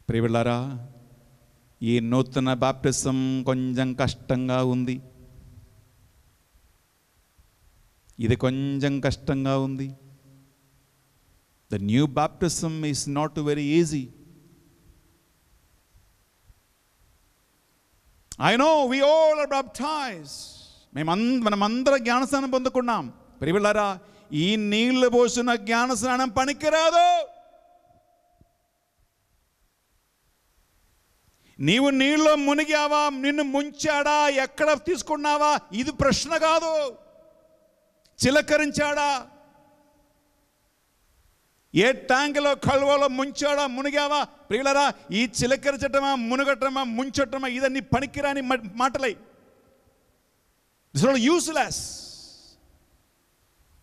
ప్రియలారా, ఈ నూతన బాప్టిజం కొంచెం కష్టంగా ఉంది. ఇది కొంచెం కష్టంగా ఉంది. The new baptism is not very easy. I know we all are baptized. మనమందరం జ్ఞానస్నానం పొందుకున్నాం. ప్రియలారా, ఈ నీళ్లు పోసిన జ్ఞానస్నానం పనికిరాదు. నీవు నీళ్ళలో మునిగావా, నిన్ను ముంచాడా, ఎక్కడ తీసుకున్నావా, ఇది ప్రశ్న కాదు. చిలకరించాడా, ఏ ట్యాంకులో కలువలో ముంచాడా, మునిగావా? ప్రియులరా, ఈ చిలకరించటమా, మునగటమా, ముంచటమా, ఇదన్నీ పనికిరాని మాటలై. It's not useless.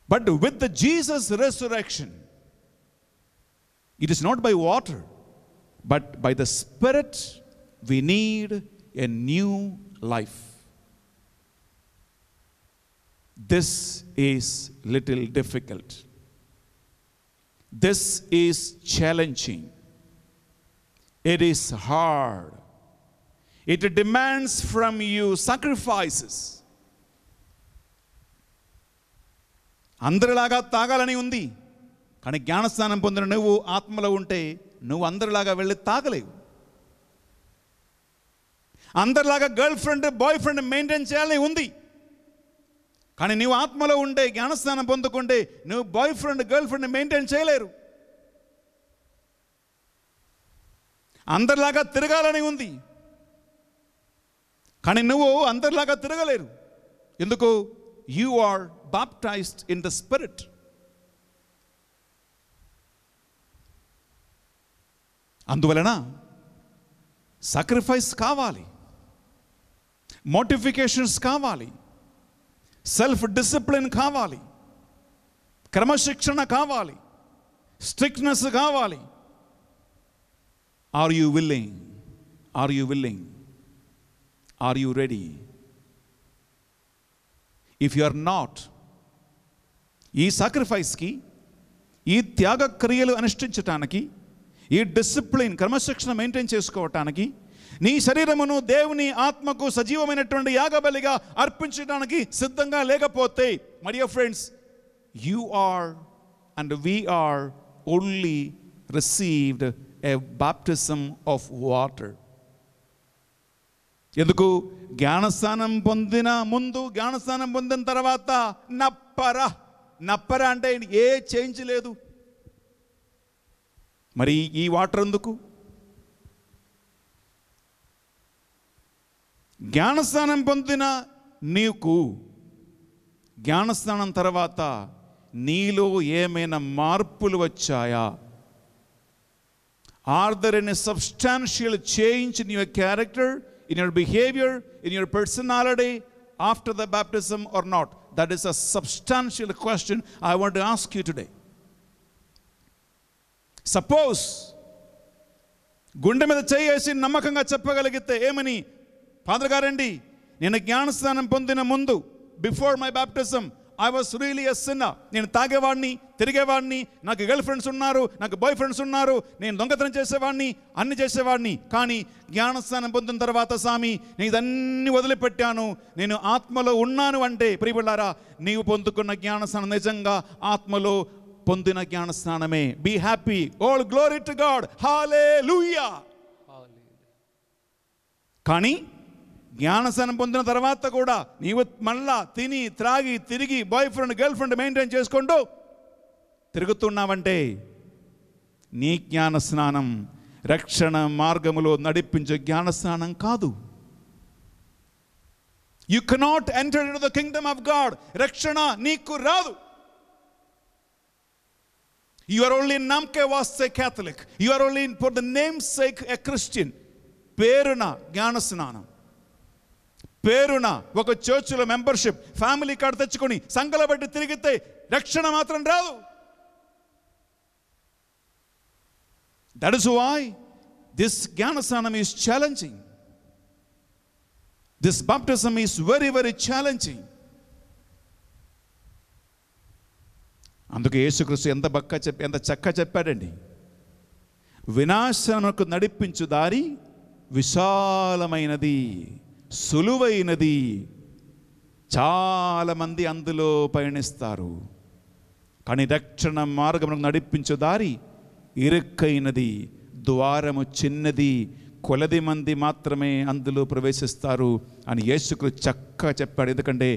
But with the Jesus resurrection, it is not by water, but by the Spirit, we need a new life. This is little difficult. This is challenging. It is hard. It demands from you sacrifices. అందరిలాగా తాగాలని ఉంది, కానీ జ్ఞానస్నానం పొందిన నువ్వు ఆత్మలో ఉంటే నువ్వు అందరిలాగా వెళ్ళి తాగలేవు. అందరిలాగా girl friend boy friend maintain చేయాలని ఉంది, కానీ నువ్వు ఆత్మలో ఉంటే జ్ఞానస్నానం పొందుకుంటే నువ్వు boy friend girl friend maintain చేయలేరు. అందరిలాగా తిరగాలని ఉంది, కానీ నువ్వు అందరిలాగా తిరగలేరు. ఎందుకు? You are baptized in the spirit. అందువలన సాక్రిఫైస్ కావాలి, మోటిఫికేషన్స్ కావాలి, సెల్ఫ్ డిసిప్లిన్ కావాలి, క్రమశిక్షణ కావాలి, స్ట్రిక్ట్నెస్ కావాలి. Are you willing? Are you willing? Are you ready? If you are not, ఈ సాక్రిఫైస్కి, ఈ త్యాగ క్రియలు అనుష్ఠించటానికి, ఈ డిసిప్లిన్ క్రమశిక్షణ మెయింటైన్ చేసుకోవటానికి, నీ శరీరమును దేవుని ఆత్మకు సజీవమైనటువంటి యాగబలిగా అర్పించడానికి సిద్ధంగా లేకపోతే, my dear friends, you are and we are only received a baptism of water. ఎందుకు? జ్ఞానస్నానం పొందిన ముందు, జ్ఞానస్నానం పొందిన తర్వాత నప్పర అంటే ఏ చేంజ్ లేదు. మరి ఈ వాటర్ ఎందుకు? జ్ఞానస్నానం పొందిన నీకు జ్ఞానస్నానం తర్వాత నీలో ఏమైనా మార్పులు వచ్చాయా? Are there any substantial change in your character, in your behavior, in your personality after the baptism or not? That is a substantial question I want to ask you today. Suppose గుండె మీద చేసి నమ్మకంగా చెప్పగలిగితే ఏమని? ఫాదర్ గారండి, నేను జ్ఞానస్నానం పొందిన ముందు, before my baptism, I was really a sinner. నేను తాగేవాడిని, తిరిగేవాడిని, నాకు గర్ల్ ఫ్రెండ్స్ ఉన్నారు, నాకు బాయ్ ఫ్రెండ్స్ ఉన్నారు, నేను దొంగతనం చేసేవాడిని, అన్ని చేసేవాడిని. కానీ జ్ఞానస్నానం పొందిన తర్వాత స్వామి నేను ఇదన్నీ వదిలిపెట్టాను, నేను ఆత్మలో ఉన్నాను అంటే, ప్రియబిడ్డలారా, నీవు పొందుకున్న జ్ఞానస్నానం నిజంగా ఆత్మలో పొందిన జ్ఞానస్నానమే. Be happy. All glory to God. హల్లెలూయా. కానీ జ్ఞానస్నానం పొందిన తర్వాత కూడా నీవు మళ్ళా తిని త్రాగి తిరిగి bye friend girl friend maintain చేసుకుంటూ తిరుగుతున్నావంటే నీ జ్ఞానస్నానం రక్షణ మార్గములో నడిపించే జ్ఞానస్నానం కాదు. You cannot enter into the kingdom of God. రక్షణ నీకు రాదు. You are only namke vaste Catholic. You are only for the namesake a Christian. పేరున జ్ఞానస్నానం, పేరున ఒక చర్చిలో మెంబర్షిప్, ఫ్యామిలీ కార్డు తెచ్చుకొని సంఘాల బట్టి తిరిగితే రక్షణ మాత్రం రాదు. That is why this జ్ఞానస్నానం is challenging. This baptism is very, very challenging. అందుకే యేసుక్రీస్తు ఎంత చక్కగా చెప్పాడండి. వినాశనకు నడిపించు దారి విశాలమైనది, సులువైనది, చాలామంది అందులో పయనిస్తారు. కానీ రక్షణ మార్గమునకు నడిపించు దారి ఇరుక్కైనది, ద్వారము చిన్నది, కొలది మంది మాత్రమే అందులో ప్రవేశిస్తారు అని యేసుక్రీస్తు చక్కగా చెప్పాడు. ఎందుకంటే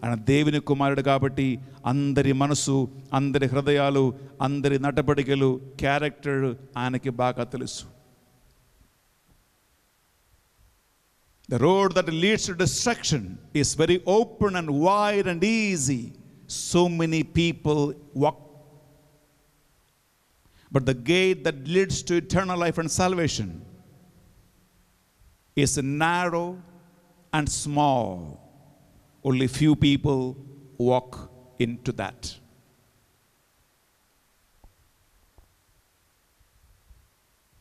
ఆయన దేవుని కుమారుడు కాబట్టి అందరి మనసు, అందరి హృదయాలు, అందరి నటబడికలు, క్యారెక్టర్ ఆయనకి బాగా తెలుసు. The road that leads to destruction is very open and wide and easy. So many people walk. But the gate that leads to eternal life and salvation is narrow and small. only few people walk into that.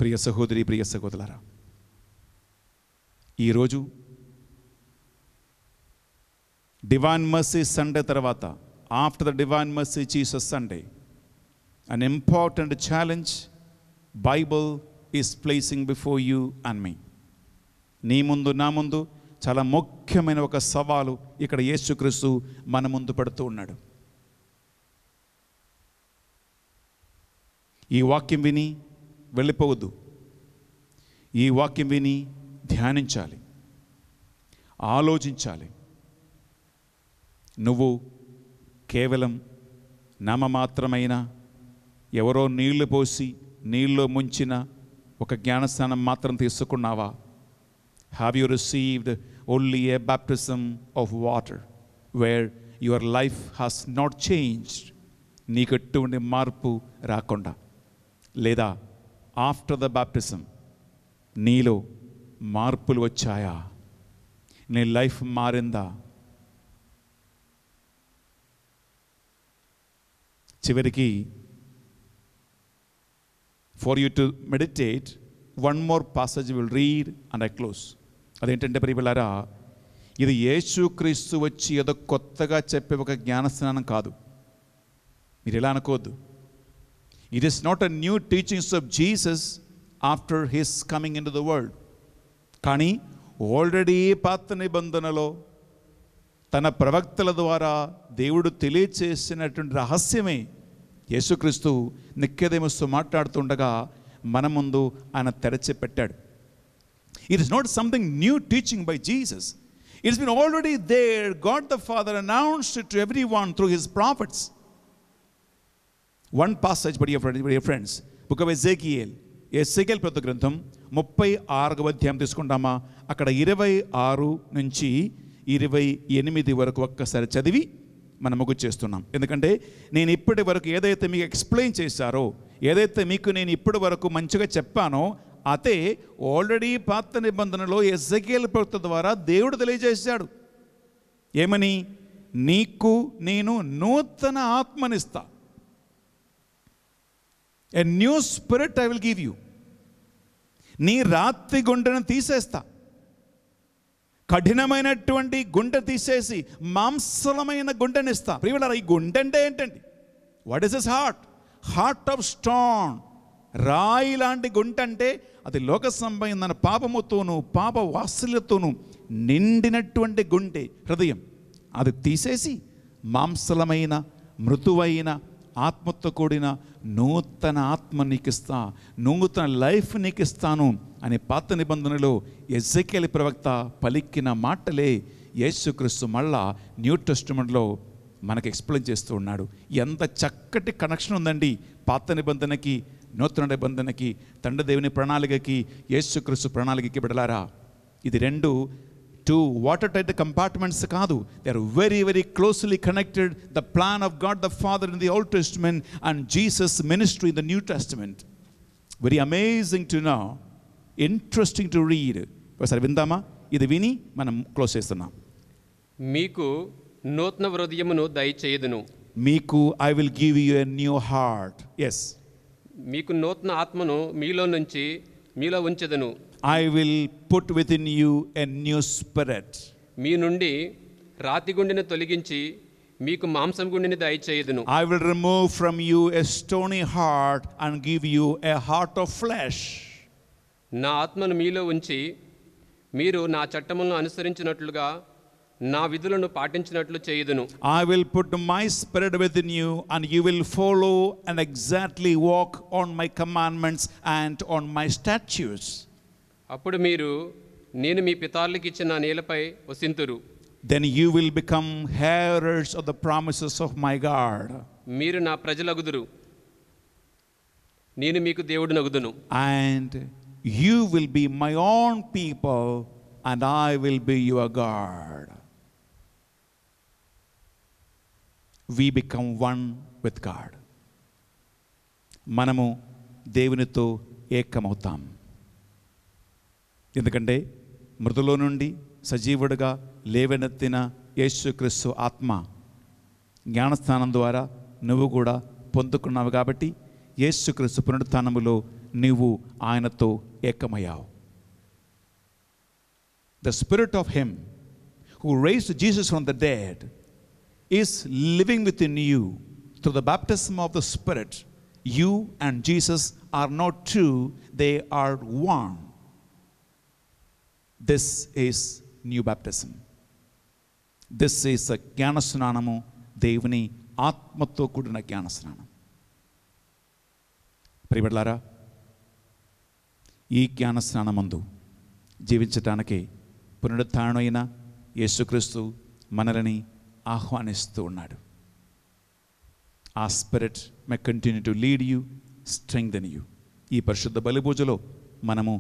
ప్రియ సహోదరి, ప్రియ సహోదరులారా, ఈరోజు డివైన్ మర్సీ సండే తర్వాత, after the divine mercy Jesus Sunday, an important challenge Bible is placing before you and me. నీ ముందు, నా ముందు చాలా ముఖ్యమైన ఒక సవాలు ఇక్కడ యేసుక్రీస్తు మన ముందు పెడుతూ ఉన్నాడు. ఈ వాక్యం విని వెళ్ళిపోవద్దు. ఈ వాక్యం విని ధ్యానించాలి, ఆలోచించాలి. నువ్వు కేవలం నామమాత్రమైన, ఎవరో నీళ్లు పోసి నీళ్ళు ముంచిన ఒక జ్ఞానస్నానం మాత్రం తీసుకున్నావా? Have you received only a baptism of water where your life has not changed? నీకు ఎటువంటి మార్పు రాకుండా, లేదా ఆఫ్టర్ ద బాప్టిజం నీలో మార్పులు వచ్చాయా? నీ లైఫ్ మారిందా? చివరికి for you to meditate, one more passage we will read and I close. అదేంటంటే ప్రియలారా, ఇది యేసుక్రీస్తు వచ్చి ఏదో కొత్తగా చెప్పే ఒక జ్ఞానస్నానం కాదు. మీరు ఎలా అనుకోవద్దు. It is not a new teachings of Jesus after his coming into the world. కానీ ఆల్రెడీ పాత నిబంధనలో తన ప్రవక్తల ద్వారా దేవుడు తెలియచేసినటువంటి రహస్యమే యేసుక్రీస్తు నికోదేముతో మాట్లాడుతుండగా మన ముందు ఆయన తెరచి పెట్టాడు. It is not something new teaching by Jesus. It's been already there. God the father announced it to everyone through his prophets. One passage, dear friends, book of Ezekiel ప్రవక్త గ్రంథం 36వ అధ్యాయం తీసుకుంటామా? అక్కడ 26 నుంచి 28 వరకు ఒక్కసారి చదివి మనం ముగింపు చేస్తున్నాం. ఎందుకంటే నేను ఇప్పటి వరకు ఏదైతే మీకు ఎక్స్ప్లెయిన్ చేశారో, ఏదైతే మీకు నేను ఇప్పటి వరకు మంచిగా చెప్పానో, అదే ఆల్రెడీ పాత నిబంధనలో ఎజెకియేల్ ప్రవక్త ద్వారా దేవుడు తెలియజేశాడు. ఏమని? నీకు నేను నూతన ఆత్మనిస్తా. A new spirit I will give you. నీ రాత్రి గుండెను తీసేస్తా. కఠినమైనటువంటి గుండె తీసేసి మాంసలమైన గుండెనిస్తా. ప్రియులారా, ఈ గుండె అంటే ఏంటండి? What is this heart? Heart of stone. రాయి లాంటి గుండె అంటే అది లోక సంబంధమైన పాపముతోనూ పాప వాత్సల్యతోనూ నిండినటువంటి గుండె, హృదయం. అది తీసేసి మాంసలమైన మృదువైన ఆత్మతో కూడిన నూతన ఆత్మ నీకిస్తా, నూతన లైఫ్ నీకిస్తాను అని పాత నిబంధనలో ఎజెకియేల్ ప్రవక్త పలికిన మాటలే యేసుక్రీస్తు మళ్ళా న్యూ టెస్టమెంట్లో మనకు ఎక్స్ప్లెయిన్ చేస్తూ ఉన్నాడు. ఎంత చక్కటి కనెక్షన్ ఉందండి పాత నిబంధనకి, నూతన నిబంధనకి, తండ్రి దేవుని ప్రణాళికకి, యేసుక్రీస్తు ప్రణాళికకి. బిడ్డలారా, ఇది రెండు టూ వాటర్ టైట్ కంపార్ట్మెంట్స్ కాదు. They are very very closely connected. The plan of God the Father in the Old Testament and Jesus ministry in the New Testament. Very amazing to know, interesting to read. ఒకసారి విందామా? ఇది విని మనం క్లోజ్ చేస్తున్నాం. మీకు నూతన హృదయమును దయచేయుదును. మీకు I will give you a new heart. Yes, మీకు నూతన ఆత్మను మీలో ఉంచెదను. I will put within you a new spirit. మీ నుండి రాతి గుండెను తొలగించి మీకు మాంసం గుండెని దయచేయుదును. I will remove from you a stony heart and give you a heart of flesh. నా ఆత్మను మీలో ఉంచి మీరు నా చట్టములను అనుసరించినట్లుగా నా విధులను పాటించినట్లు చేయుదును. I will put my spirit within you and you will follow and exactly walk on my commandments and on my statutes. అప్పుడు మీరు నేను మీ పితరులకు ఇచ్చిన నేలపై వసింతురు. Then you will become heirs of the promises of my God. మీరు నా ప్రజలగుదురు, నేను మీకు దేవుడినగుదును. And you will be my own people and I will be your God. We become one with God. మనము దేవునితో ఏకమవుతాం. ఎందుకంటే మృతులో నుండి సజీవుడిగా లేవనెత్తిన యేసుక్రీస్తు ఆత్మ జ్ఞానస్నానం ద్వారా నువ్వు కూడా పొందుకున్నావు కాబట్టి యేసుక్రీస్తు పునరుత్థానములో నీవు ఆయనతో ఏకమయ్యావు. The spirit of him who raised Jesus from the dead is living within you through the baptism of the Spirit. You and Jesus are not two, they are one. This is new baptism. This is a జ్ఞానస్నానము, దేవుని ఆత్మతో కూడిన జ్ఞానస్నానం. ప్రియబిడ్డలారా, ఈ జ్ఞానస్నానమందు జీవించటానికి పునరుత్థానుడైన యేసుక్రీస్తు మనల్ని ఆహ్వానిస్తూ ఉన్నాడు. ఆ spirit May continue to lead you, strengthen you. ఈ పరిశుద్ధ బలిపూజలో మనము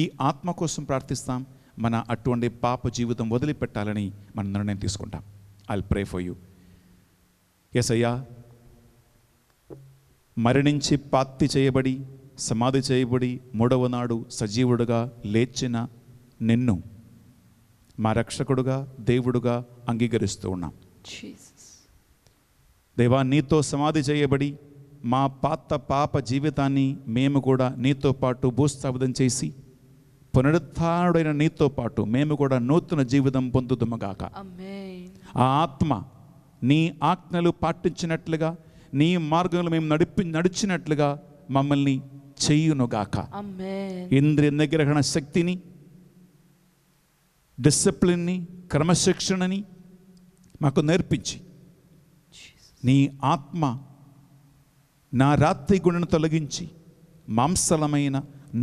ఈ ఆత్మ కోసం ప్రార్థిస్తాం. మన అటువంటి పాప జీవితం వదిలిపెట్టాలని మనం నిర్ణయం తీసుకుంటాం. I'll pray for you. యేసయ్యా, మరణించి పాత్తి చేయబడి సమాధి చేయబడి మూడవ నాడు సజీవుడుగా లేచిన నిన్ను మా రక్షకుడుగా దేవుడుగా అంగీకరిస్తూ ఉన్నాం. దేవా, నీతో సమాధి చేయబడి మా పాప జీవితాన్ని మేము కూడా నీతో పాటు భూస్థాపితం చేసి పునరుత్థానుడైన నీతో పాటు మేము కూడా నూతన జీవితం పొందుదుముగాక. ఆ ఆత్మ నీ ఆజ్ఞలు పాటించినట్లుగా నీ మార్గంలో మేము నడిచినట్లుగా మమ్మల్ని చెయ్యునుగాక. ఇంద్రియ నిగ్రహణ శక్తిని, డిసిప్లిన్ని, క్రమశిక్షణని మాకు నేర్పించి నీ ఆత్మ నా రాత్రి గుణను తొలగించి మాంసలమైన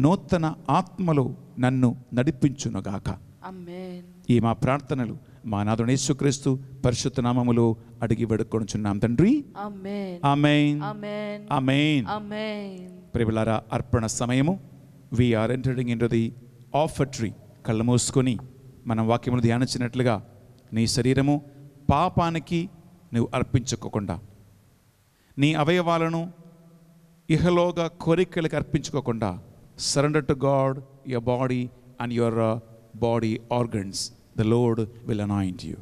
నూతన ఆత్మలో నన్ను నడిపించునుగాక. ఈ మా ప్రార్థనలు మా నాథుడు యేసుక్రీస్తు పరిశుద్ధ నామములో అడిగి వేడుకొనుచున్నాం తండ్రి. ఆమేన్, ఆమేన్. ప్రియలారా, అర్పణ సమయము. We are entering into the offertory. కళ్ళు మూసుకొని మనం వాక్యమును ధ్యానించినట్లుగా నీ శరీరము పాపానికి నువ్వు అర్పించుకోకుండా, నీ అవయవాలను ఇహలోక కోరికలకు అర్పించుకోకుండా, surrender to God your body and your body organs. The Lord will anoint you.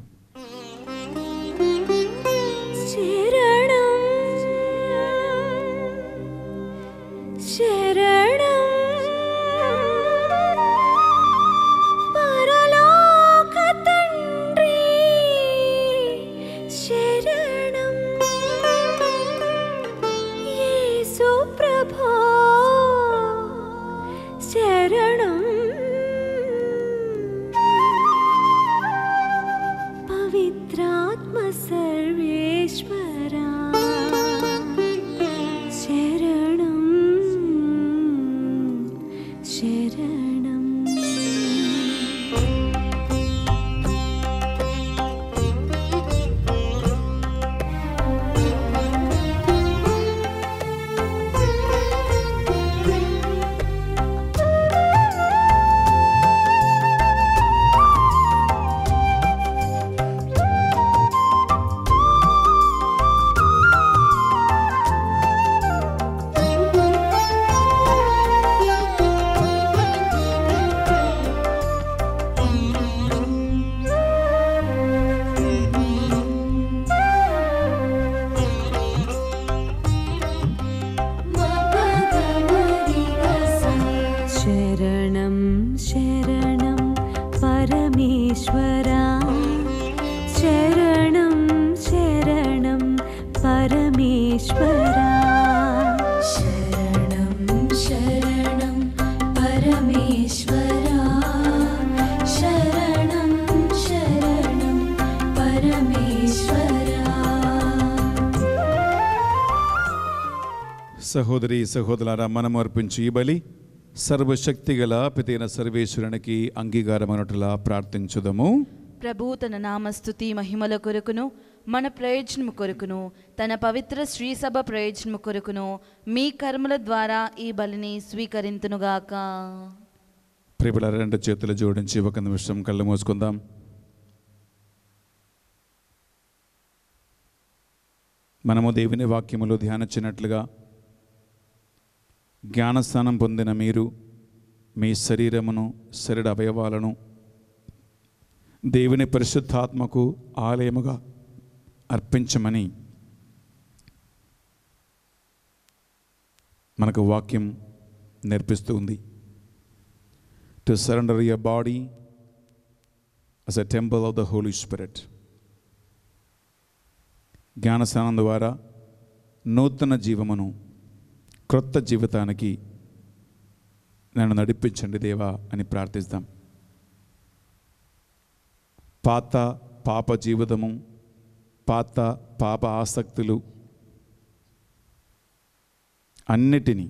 సహోదరి సహోదరులారా, మనము అర్పించు ఈ బలి సర్వశక్తిగల పితైన సర్వేశ్వరునికి అంగీకారమనట్లా ప్రార్థించుదము. ప్రభు తన నామస్తుతి మహిమల కొరకును మన ప్రయోజనము కొరకును తన పవిత్ర శ్రీసభ ప్రయోజనము కొరకును మీ కర్మల ద్వారా ఈ బలిని స్వీకరింతునుగాక. ప్రియముల, రెండు చేతులు జోడించి ఒక నిమిషం కళ్ళు మూసుకుందాం. మనము దేవుని వాక్యములో ధ్యానించినట్లుగా జ్ఞానస్నానం పొందిన మీరు మీ శరీరమును, శరీర అవయవాలను దేవుని పరిశుద్ధాత్మకు ఆలయముగా అర్పించమని మనకు వాక్యం నేర్పిస్తూ ఉంది. To surrender your body as a temple of the Holy Spirit. జ్ఞానస్నానం ద్వారా నూతన జీవమును, క్రొత్త జీవితానికి నన్ను నడిపించండి దేవా అని ప్రార్థిస్తాం. పాత పాప జీవితము, పాత పాప ఆసక్తులు అన్నిటినీ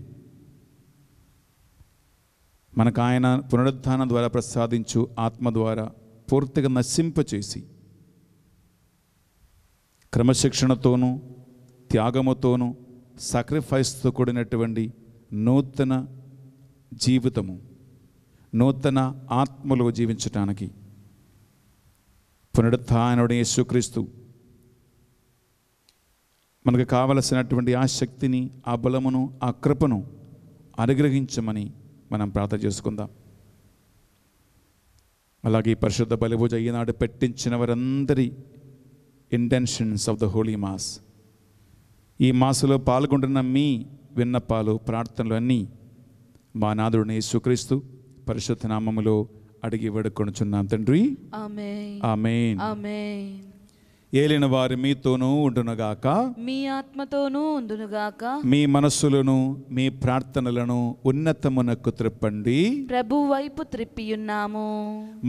మనకు ఆయన పునరుద్ధానం ద్వారా ప్రసాదించు ఆత్మ ద్వారా పూర్తిగా నశింపచేసి క్రమశిక్షణతోనూ త్యాగముతోనూ సాక్రిఫైస్తో కూడినటువంటి నూతన జీవితము, నూతన ఆత్మలో జీవించటానికి పునరుత్థానుడైన యేసుక్రీస్తు మనకు కావలసినటువంటి ఆ శక్తిని, ఆ బలమును, ఆ కృపను అనుగ్రహించమని మనం ప్రార్థన చేసుకుందాం. అలాగే పరిశుద్ధ బలిభోజ ఈనాడు పెట్టించిన వారందరి intentions of the Holy Mass, ఈ మాసులో పాల్గొంటున్న మీ విన్నపాలు, ప్రార్థనలు అన్నీ మా నాథుడిని యేసుక్రీస్తు పరిశుద్ధ నామములో అడిగి వేడుకొనుచున్నాం తండ్రి. ఆమేన్. ఆమేన్. ఆమేన్. ఏలిన వారి మీతోనూ ఉండునుగాక, మీ ఆత్మతోనూ ఉండునుగాక. మీ మనస్సులను, మీ ప్రార్థనలను ఉన్నతమునకు త్రిప్పండి. ప్రభు వైపు త్రిప్పియున్నాము.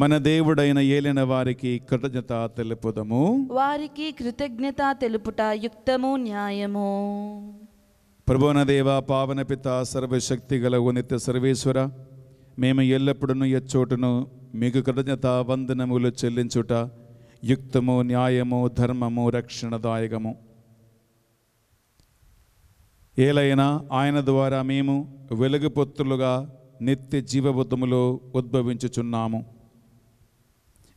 మన దేవుడైన ఏలిన వారికి కృతజ్ఞత తెలుపుదము. వారికి కృతజ్ఞత తెలుపుట యుక్తము, న్యాయము. ప్రభువున దేవ, పావన పిత, సర్వశక్తి గల నిత్య సర్వేశ్వర, మేము ఎల్లప్పుడూ ఎచ్చోటును మీకు కృతజ్ఞత వందనములు చెల్లించుట యుక్తము, న్యాయము, ధర్మము, రక్షణదాయకము. ఏలైనా ఆయన ద్వారా మేము వెలుగుపొత్తులుగా నిత్య జీవబుద్ధములో ఉద్భవించుచున్నాము.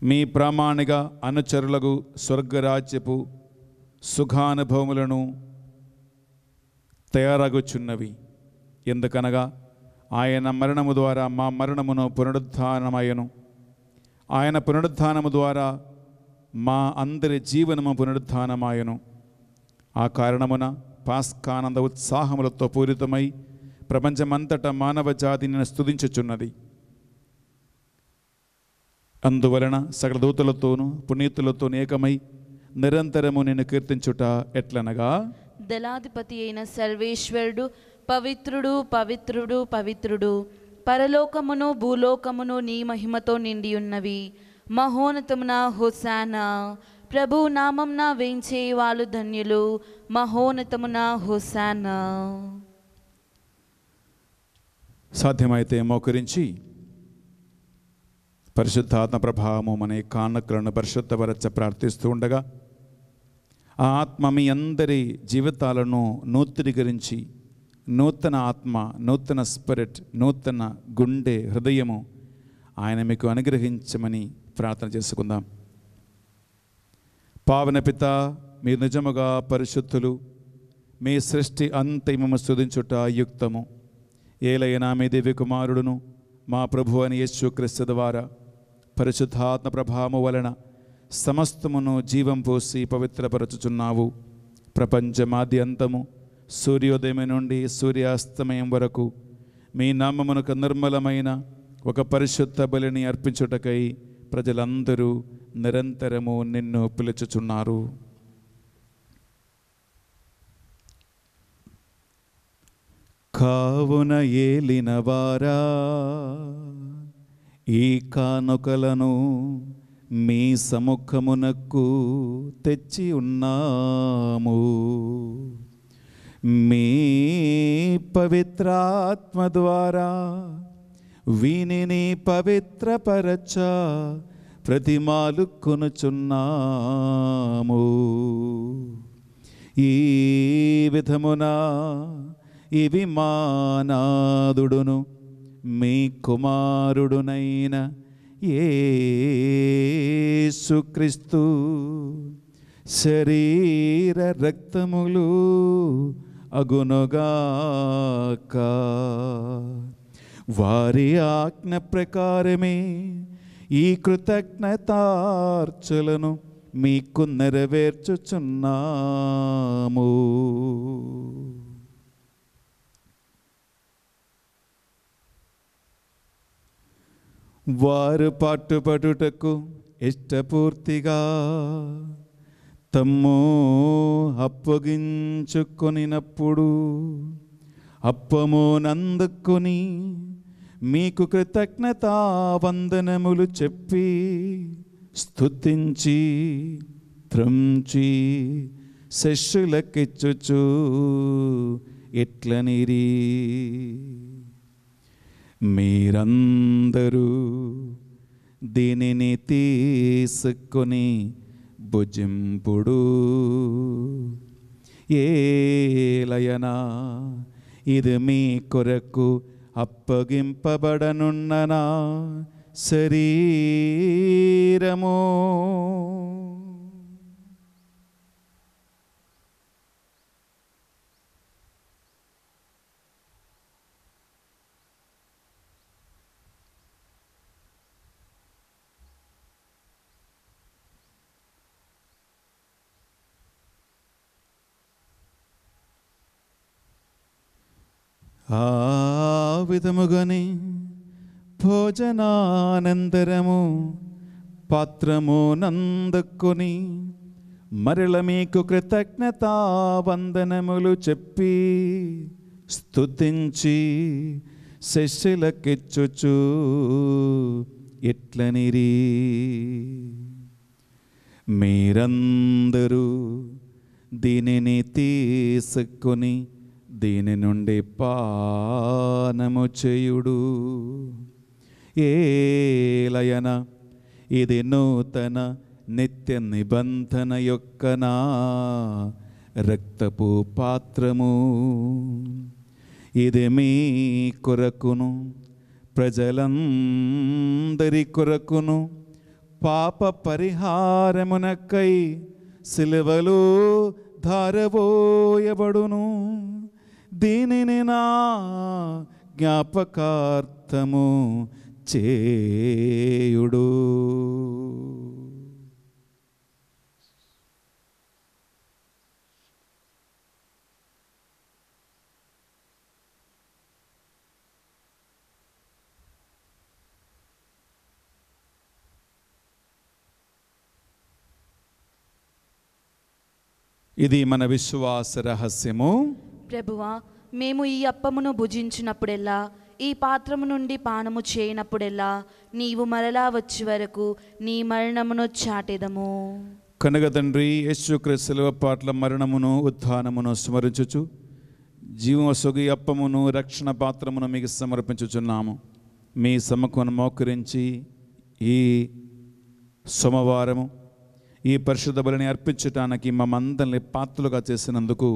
మీ ప్రామాణిక అనుచరులకు స్వర్గరాజ్యపు సుఖానుభవములను తయారగుచున్నవి. ఎందుకనగా ఆయన మరణము ద్వారా మా మరణమును పునరుద్ధానమయ్యను, ఆయన పునరుద్ధానము ద్వారా మా అందరి జీవనము పునరుద్ధానమాయను. ఆ కారణమున పాస్కానంద ఉత్సాహములతో పూరితమై ప్రపంచమంతటా మానవ జాతిని స్తుతించుచున్నది. అందువలన సకల దూతలతోనూ పునీతులతోనూ ఏకమై నిరంతరము నిన్ను కీర్తించుట ఎట్లనగా, దళాధిపతి అయిన సర్వేశ్వరుడు పవిత్రుడు, పవిత్రుడు, పవిత్రుడు, పరలోకమును భూలోకమును నీ మహిమతో నిండి ఉన్నవి. మహోన్నతమున హోసానా. ప్రభు నామంన వేంచే వాళ్ళు ధన్యులు. మహోన్నతమున హోసానా. సాధ్యమైతే మోకరించి పరిశుద్ధాత్మ ప్రభావము మన కానుకలను పరిశుద్ధపరచ ప్రార్థిస్తూ ఉండగా ఆ ఆత్మ మీ అందరి జీవితాలను నూతనీకరించి నూతన ఆత్మ, నూతన స్పిరిట్, నూతన గుండె, హృదయము ఆయన మీకు అనుగ్రహించమని ప్రార్థన చేసుకుందాం. పావన పిత, మీరు నిజముగా పరిశుద్ధులు. మీ సృష్టి అంతిమము స్తుతించుట యుక్తము. ఏలైనా మీ దివ్య కుమారుడును మా ప్రభు అని యేసుక్రీస్తు ద్వారా పరిశుద్ధాత్మ ప్రభావము వలన సమస్తమును జీవం పోసి పవిత్రపరచుచున్నావు. ప్రపంచమాద్యంతము సూర్యోదయం నుండి సూర్యాస్తమయం వరకు మీ నామమునకు నిర్మలమైన ఒక పరిశుద్ధ బలిని అర్పించుటకై ప్రజలందరూ నిరంతరము నిన్ను పిలుచుచున్నారు. కావున ఏలినవారా, ఈ కానుకలను మీ సముఖమునకు తెచ్చి ఉన్నాము. మీ పవిత్రాత్మ ద్వారా వీనిని పవిత్రపరచ ప్రతిమాలు కొనుచున్నాము. ఈ విధమున ఇవి మా నాథుడును మీ కుమారుడునైన యేసుక్రీస్తు శరీర రక్తములు అగునుగాక. వారి ఆజ్ఞ ప్రకారమే ఈ కృతజ్ఞతార్చలను మీకు నెరవేర్చుచున్నాము. వారు పాటుపడుటకు ఇష్టపూర్తిగా తమ్ము అప్పగించుకొనినప్పుడు అప్పమునందుకొని మీకు కృతజ్ఞతా వందనములు చెప్పి స్తుతించి త్రంచి శిష్యులకిచ్చుచు ఇట్లనిరి, మీరందరూ దీనిని తీసుకొని భుజింపుడు. ఏలయనా ఇది మీ కొరకు అప్పగింపబడనున్న నా శరీరము. ఆ విధముగానే భోజనానంతరము పాత్రము నందుకొని మరల మీకు కృతజ్ఞతా వందనములు చెప్పి స్తుతించి శిష్యులకిచ్చుచు ఇట్లనిరి, మీరందరూ దీనిని తీసుకొని దీని నుండి పానము చేయుడు. ఏలయన ఇది నూతన నిత్య నిబంధన యొక్క నా రక్తపు పాత్రము. ఇది మీ కొరకును ప్రజలందరి కొరకును పాప పరిహారమునకై సిలువలో ధారబోయబడును. దీనిని నా జ్ఞాపకార్థము చేయుడు. ఇది మన విశ్వాస రహస్యము. ప్రభువా, మేము ఈ అప్పమును భుజించినప్పుడెల్లా ఈ పాత్రము నుండి పానము చేయనప్పుడెల్లా నీవు మరలా వచ్చి వరకు నీ మరణమును చాటెదము. కనుక తండ్రి, యేసుక్రీస్తు శిలువ పాట్ల మరణమును ఉత్థానమును స్మరించుచు జీవమొసగు అప్పమును రక్షణ పాత్రమును మీకు సమర్పించుచున్నాము. మీ సమ్మకును మోకరించి ఈ సోమవారము ఈ పరిశుద్ధ బలిని అర్పించటానికి మమ్మందరిని పాత్రలుగా చేసినందుకు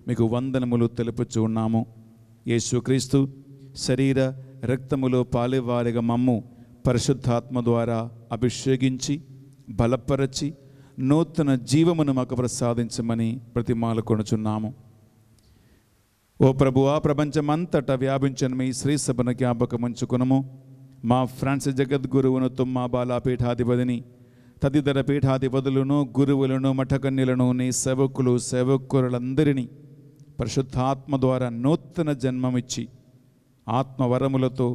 మీకు వందనములు తెలుపుచూ ఉన్నాము. యేసుక్రీస్తు శరీర రక్తములో పాలివారిగా మమ్ము పరిశుద్ధాత్మ ద్వారా అభిషేకించి బలపరచి నూతన జీవమును మాకు ప్రసాదించమని ప్రతిమాలు కొనుచున్నాము. ఓ ప్రభువా, ప్రపంచమంతటా వ్యాపించిన మీ శ్రీ సభను జ్ఞాపకముంచుకునము. మా ఫ్రాన్సిస్ జగద్గురువును తుమ్మా బాలాపీఠాధిపతిని తదితర పీఠాధిపతులను గురువులను మఠకన్యలను నీ సేవకులు సేవకులందరినీ పరిశుద్ధాత్మ ద్వారా నూతన జన్మమిచ్చి ఆత్మవరములతో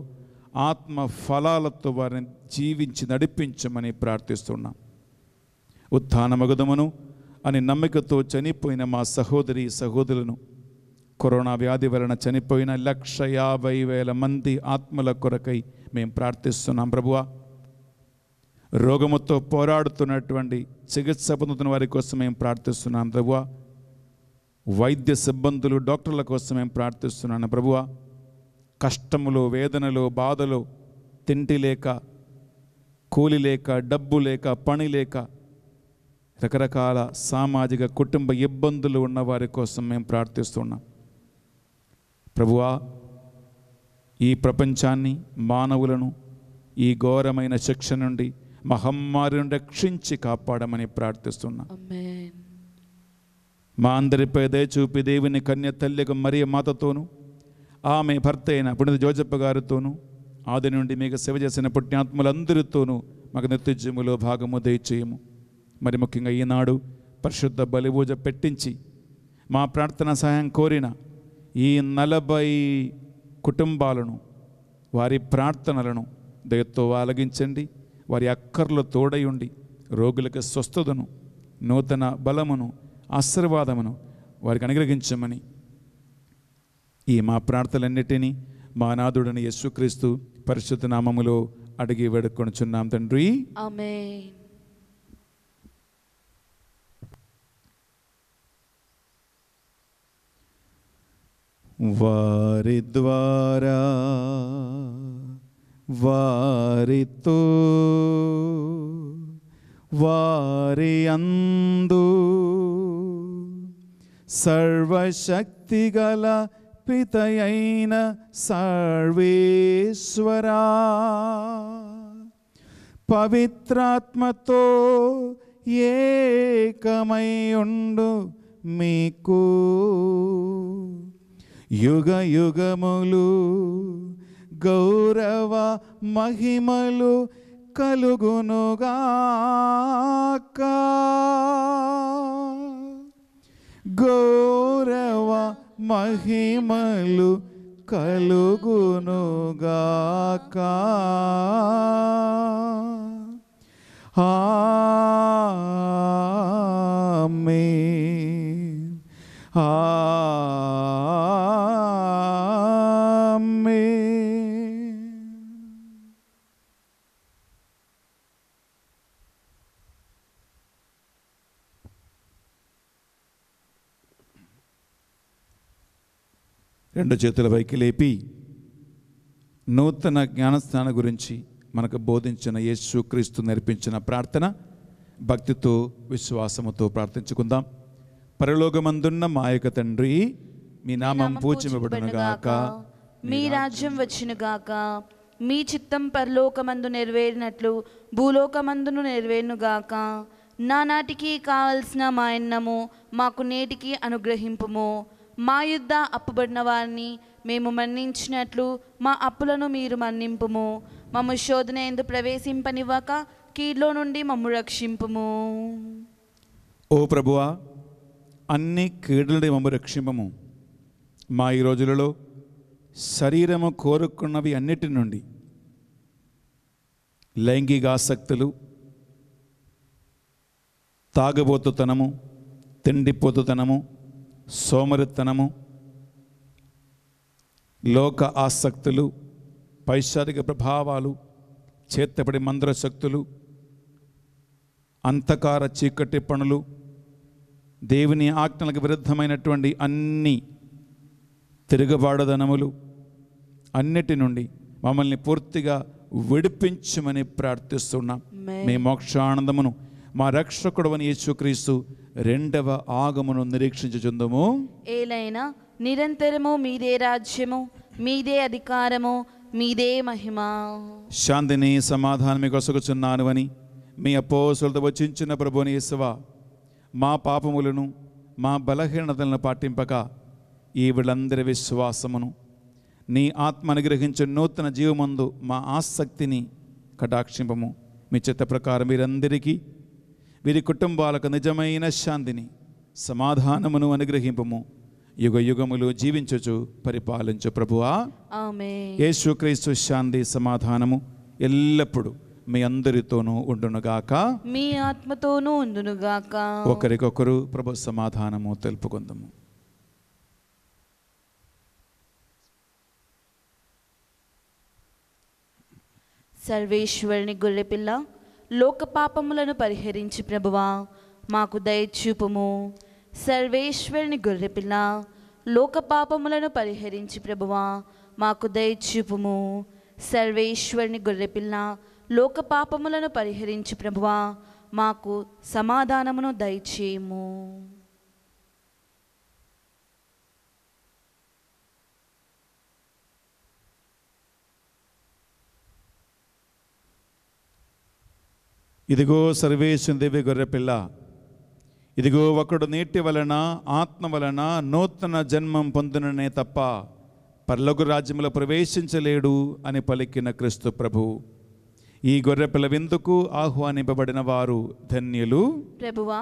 ఆత్మ ఫలాలతో వారిని జీవించి నడిపించమని ప్రార్థిస్తున్నాం. ఉత్థానమగుదమును అని నమ్మికతో చనిపోయిన మా సహోదరి సహోదరులను, కరోనా వ్యాధి వలన చనిపోయిన 150,000 మంది ఆత్మల కొరకై మేము ప్రార్థిస్తున్నాం. ప్రభువా, రోగముతో పోరాడుతున్నటువంటి చికిత్స పొందుతున్న వారి కోసం మేము ప్రార్థిస్తున్నాం. ప్రభువా, వైద్య సిబ్బందులు డాక్టర్ల కోసం మేము ప్రార్థిస్తున్నాను. ప్రభువా, కష్టములు వేదనలు బాధలు, తిండి లేక కూలి లేక డబ్బు లేక పని లేక రకరకాల సామాజిక కుటుంబ ఇబ్బందులు ఉన్న వారి కోసం మేము ప్రార్థిస్తున్నాం. ప్రభువా, ఈ ప్రపంచాన్ని మానవులను ఈ ఘోరమైన శిక్ష నుండి మహమ్మారి నుండి రక్షించి కాపాడమని ప్రార్థిస్తున్నాం. ఆమేన్. మా అందరిపై దయ చూపి దేవుని కన్య తల్లిగా మరియ మాతతోనూ ఆమె భర్త అయిన పునీత జోజప్ప గారితోనూ ఆది నుండి మీకు సేవ చేసిన పుణ్యాత్ములందరితోనూ మాకు నిత్యజీవములో భాగము దయచేయము. మరి ముఖ్యంగా ఈనాడు పరిశుద్ధ బలిపూజ పెట్టించి మా ప్రార్థన సహాయం కోరిన ఈ 40 కుటుంబాలను, వారి ప్రార్థనలను దయతో ఆలగించండి. వారి అక్కర్లు తోడయుండి రోగులకు స్వస్థతను, నూతన బలమును, ఆశీర్వాదమును వారికి అనుగ్రహించమని ఈ మా ప్రార్థనలన్నిటినీ మా నాథుడైన యేసుక్రీస్తు పరిశుద్ధ నామములో అడిగి వేడుకొనుచున్నాం తండ్రి. ఆమేన్. వారి ద్వారా, వారితో, వారి అందు సర్వశక్తిగల పితయైన సర్వేశ్వరా, పవిత్రాత్మతో ఏకమై ఉండు మీకు యుగ యుగములు గౌరవ మహిమలు కలుగునుగాక. గౌరవ మహిమలు కలుగునుగాక. ఆమేన్. ఆమేన్. రెండు చేతుల పైకి లేపి నూతన జ్ఞానస్నానం గురించి మనకు బోధించిన యేసుక్రీస్తు నేర్పించిన ప్రార్థన భక్తితో విశ్వాసముతో ప్రార్థించుకుందాం. పరలోకమందున్న మా యొక్క తండ్రి, మీ నామం పూజింపబడునుగాక, మీ రాజ్యం వచ్చునుగాక, మీ చిత్తం పరలోకమందు నెరవేరినట్లు భూలోకమందును నెరవేరునుగాక. నానాటికి కావలసిన మా అన్నము మాకు నేటికి అనుగ్రహింపుము. మా యుద్ధ అప్పుబడిన వారిని మేము మన్నించినట్లు మా అప్పులను మీరు మన్నింపుము. మమ్ము శోధన యందు ప్రవేశింపనివ్వక కీడులో నుండి మమ్ము రక్షింపుము. ఓ ప్రభువా, అన్ని కీడుల నుండి మమ్ము రక్షింపము. మా ఈ రోజులలో శరీరము కోరుకున్నవి అన్నిటి నుండి, లైంగిక ఆసక్తులు, తాగబోతుతనము, తిండిపోతుతనము, సోమరితనము, లోక ఆసక్తులు, పైశారిక ప్రభావాలు, చేతపడి మంత్ర శక్తులు, అంధకార చీకటి పనులు, దేవుని ఆజ్ఞలకు విరుద్ధమైనటువంటి అన్ని తిరుగుబాటుదనములు అన్నిటి నుండి మమ్మల్ని పూర్తిగా విడిపించమని ప్రార్థిస్తున్నాం. మీ మోక్షానందమును మా రక్షకుడవని యేసుక్రీస్తు రెండవ ఆగమను నిరీక్షించుచుందుము. ఏలైనా నిరంతరము మీదే రాజ్యము, మీదే అధికారము, మీదే మహిమ. శాంతిని సమాధానం కొసగుచున్నాను అని మీ అపోస్తలులతో వచించిన ప్రభువుని యేసువా, మా పాపములను మా బలహీనతలను పాటింపక ఈ వీళ్ళందరి విశ్వాసమును నీ ఆత్మ అనుగ్రహించే నూతన జీవమందు మా ఆసక్తిని కటాక్షింపము. మీ చిత్త ప్రకారం వీరందరికీ, వీరి కుటుంబాలకు నిజమైన శాంతిని సమాధానమును అనుగ్రహింపము. యుగ యుగములు జీవించుచు పరిపాలించు ప్రభువా. ఆమేన్. యేసుక్రీస్తు శాంతి సమాధానము ఎల్లప్పుడూ మీ అందరితోనూ ఉండునుగాక, మీ ఆత్మతోనూ ఉండునుగాక. ఒకరికొకరు ప్రభు సమాధానము తెలుపుకుందాము. సర్వేశ్వరుని గొర్రెపిల్ల, లోక పాపములను పరిహరించి ప్రభువా మాకు దయచూపుము. సర్వేశ్వరుని గొర్రెపిల్ల, లోక పాపములను పరిహరించి ప్రభువా మాకు దయచూపుము. సర్వేశ్వరుని గొర్రెపిల్ల, లోక పాపములను పరిహరించి ప్రభువా మాకు సమాధానమును దయచేయము. ఇదిగో సర్వేశ్వరుని దివ్య గొర్రెపిల్ల, ఇదిగో ఒకడు నీటి వలన ఆత్మ వలన నూతన జన్మం పొందుననే తప్ప పరలోక రాజ్యములో ప్రవేశించలేడు అని పలికిన క్రీస్తు ప్రభు. ఈ గొర్రెపిల్ల విందుకు ఆహ్వానింపబడిన వారు ధన్యులు. ప్రభువా,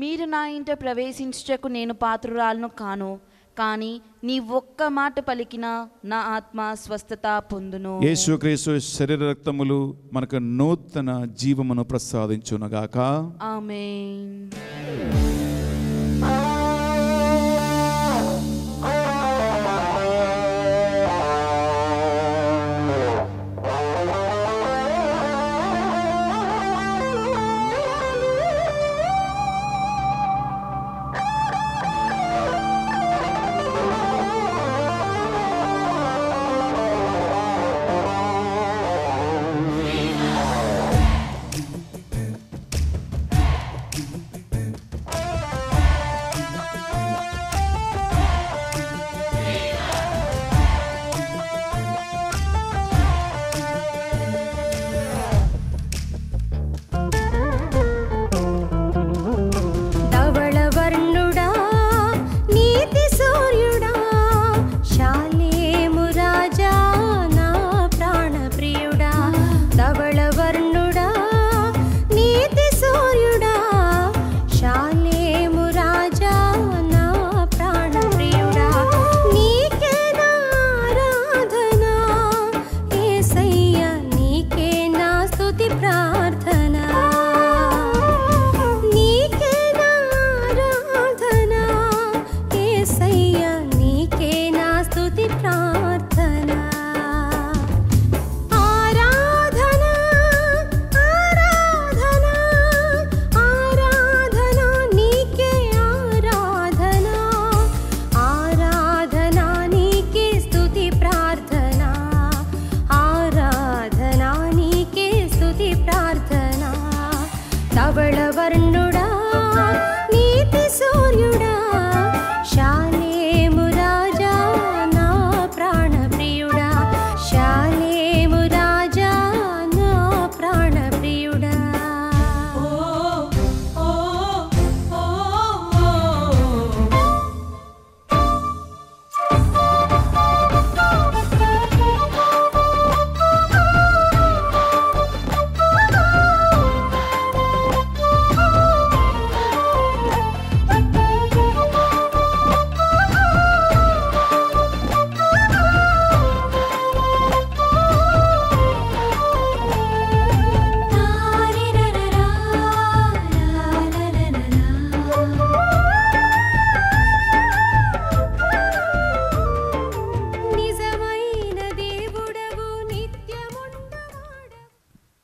మీరు నా ఇంట ప్రవేశించుటకు నేను పాత్రురాలను కాను, కానీ నీ ఒక్క మాట పలికినా నా ఆత్మ స్వస్థత పొందును. యేసుక్రీస్తు శరీర రక్తములు మనకు నూతన జీవమును ప్రసాదించునుగాక. ఆమేన్.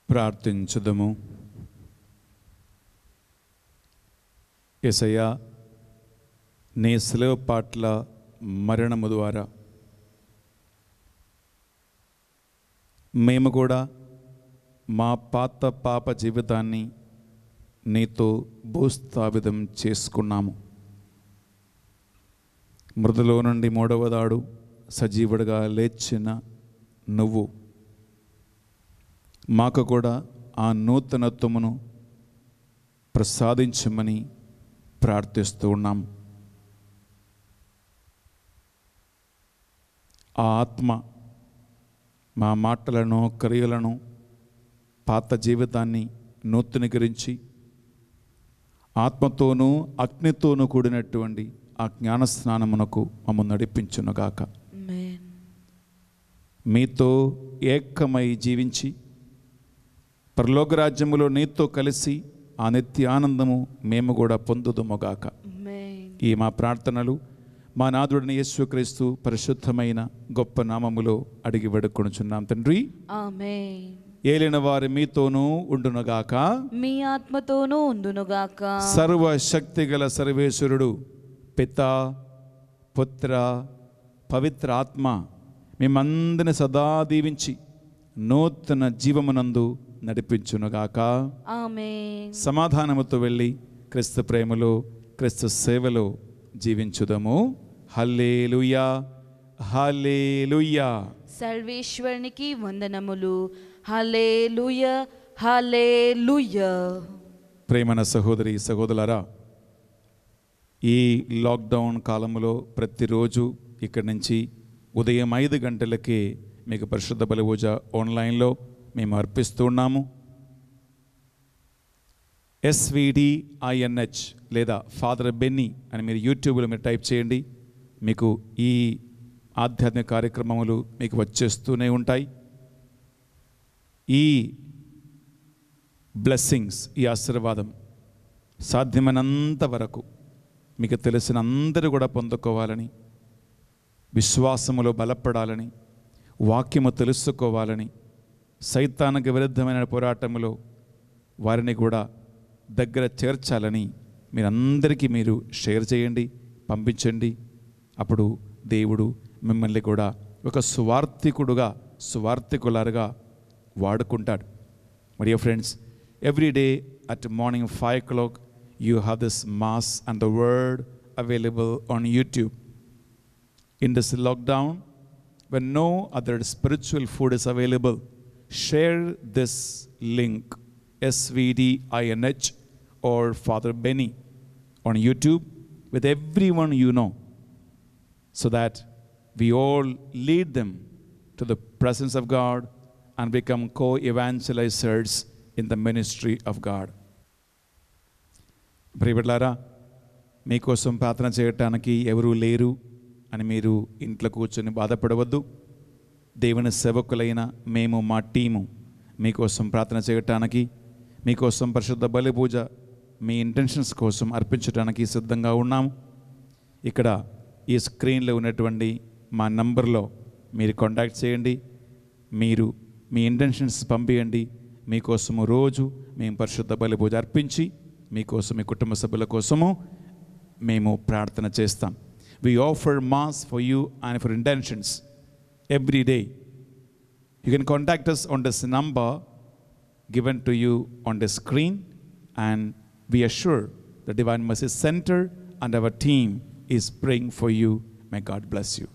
ప్రార్థించుదము. యేసయ్యా, నీ శిలువ పాట్ల మరణము ద్వారా మేము కూడా మా పాప జీవితాన్ని నీతో భూస్థాపితం చేసుకున్నాము. మృదులో నుండి మూడవదాడు సజీవుడిగా లేచిన నువ్వు మాకు కూడా ఆ నూతనత్వమును ప్రసాదించమని ప్రార్థిస్తూ ఉన్నాం. ఆ ఆత్మ మా మాటలను, క్రియలను, పాత జీవితాన్ని నూతనీకరించి ఆత్మతోనూ అగ్నితోనూ కూడినటువంటి ఆ జ్ఞానస్నానమునకు మమ్మల్ని నడిపించునుగాక. మీతో ఏకమై జీవించి పరలోక రాజ్యములో నీతో కలిసి ఆ నిత్య ఆనందము మేము కూడా పొందుదుముగాక. ఈ మా ప్రార్థనలు మా నాథుడిని యేసుక్రీస్తు పరిశుద్ధమైన గొప్ప నామములో అడిగి వేడుకొనుచున్నాం తండ్రి. ఆమేన్. ఏలిన వారి మీతోనూ ఉండునుగాక, మీ ఆత్మతోనూ ఉండునుగాక. సర్వశక్తిగల సర్వేశ్వరుడు పితా, పుత్ర, పవిత్ర ఆత్మ మేమందరిని సదా దీవించి నూతన జీవమునందు నడిపించునుగాక. ఆమేన్. సమాధానముతో వెళ్ళి క్రీస్తు ప్రేమలో, క్రీస్తు సేవలో జీవించుదము. హల్లెలూయా, హల్లెలూయా. సర్వేశ్వరునికి వందనములు. హల్లెలూయా, హల్లెలూయా. ప్రేమన సహోదరి సహోదరులారా, ఈ లాక్డౌన్ కాలంలో ప్రతిరోజు ఇక్కడి నుంచి ఉదయం 5 గంటలకే మీకు పరిశుద్ధ బలి పూజ ఆన్లైన్లో మేము అర్పిస్తున్నాము. SVDINH లేదా ఫాదర్ బెన్నీ అని మీరు యూట్యూబ్లో మీరు టైప్ చేయండి. మీకు ఈ ఆధ్యాత్మిక కార్యక్రమములు మీకు వచ్చేస్తూనే ఉంటాయి. ఈ బ్లెస్సింగ్స్, ఈ ఆశీర్వాదం సాధ్యమైనంత వరకు మీకు తెలిసిన అందరూ కూడా పొందుకోవాలని, విశ్వాసములో బలపడాలని, వాక్యము తెలుసుకోవాలని, సైతానికి విరుద్ధమైన పోరాటములో వారిని కూడా దగ్గర చేర్చాలని మీరందరికీ మీరు షేర్ చేయండి, పంపించండి. అప్పుడు దేవుడు మిమ్మల్ని కూడా ఒక సువార్థికులారుగా వాడుకుంటాడు. మరి friends, every day at morning 5 o'clock you have this mass and the word available on YouTube. In this lockdown, when no other spiritual food is available, share this link, SVDINH or Father Benny, on YouTube with everyone you know, so that we all lead them to the presence of God and become co-evangelizers in the ministry of God. ప్రియబిడ్డలారా, మీకోసం ప్రార్థన చేయటానికి ఎవరూ లేరు అని మీరు ఇంట్లో కూర్చొని బాధపడవద్దు. దేవుని సేవకులైన మేము, మా టీము మీకోసం ప్రార్థన చేయటానికి, మీకోసం పరిశుద్ధ బలి పూజ మీ ఇంటెన్షన్స్ కోసం అర్పించడానికి సిద్ధంగా ఉన్నాము. ఇక్కడ ఈ స్క్రీన్లో ఉన్నటువంటి మా నంబర్లో మీరు కాంటాక్ట్ చేయండి. మీరు మీ ఇంటెన్షన్స్ పంపించండి. మీకోసము రోజు మేము పరిశుద్ధ బలి పూజ అర్పించి మీకోసం, మీ కుటుంబ సభ్యుల కోసము మేము ప్రార్థన చేస్తాం. We offer mass for you and for intentions every day. You can contact us on this number given to you on the screen, and we assure the Divine Mercy Center and our team is praying for you. May God bless you.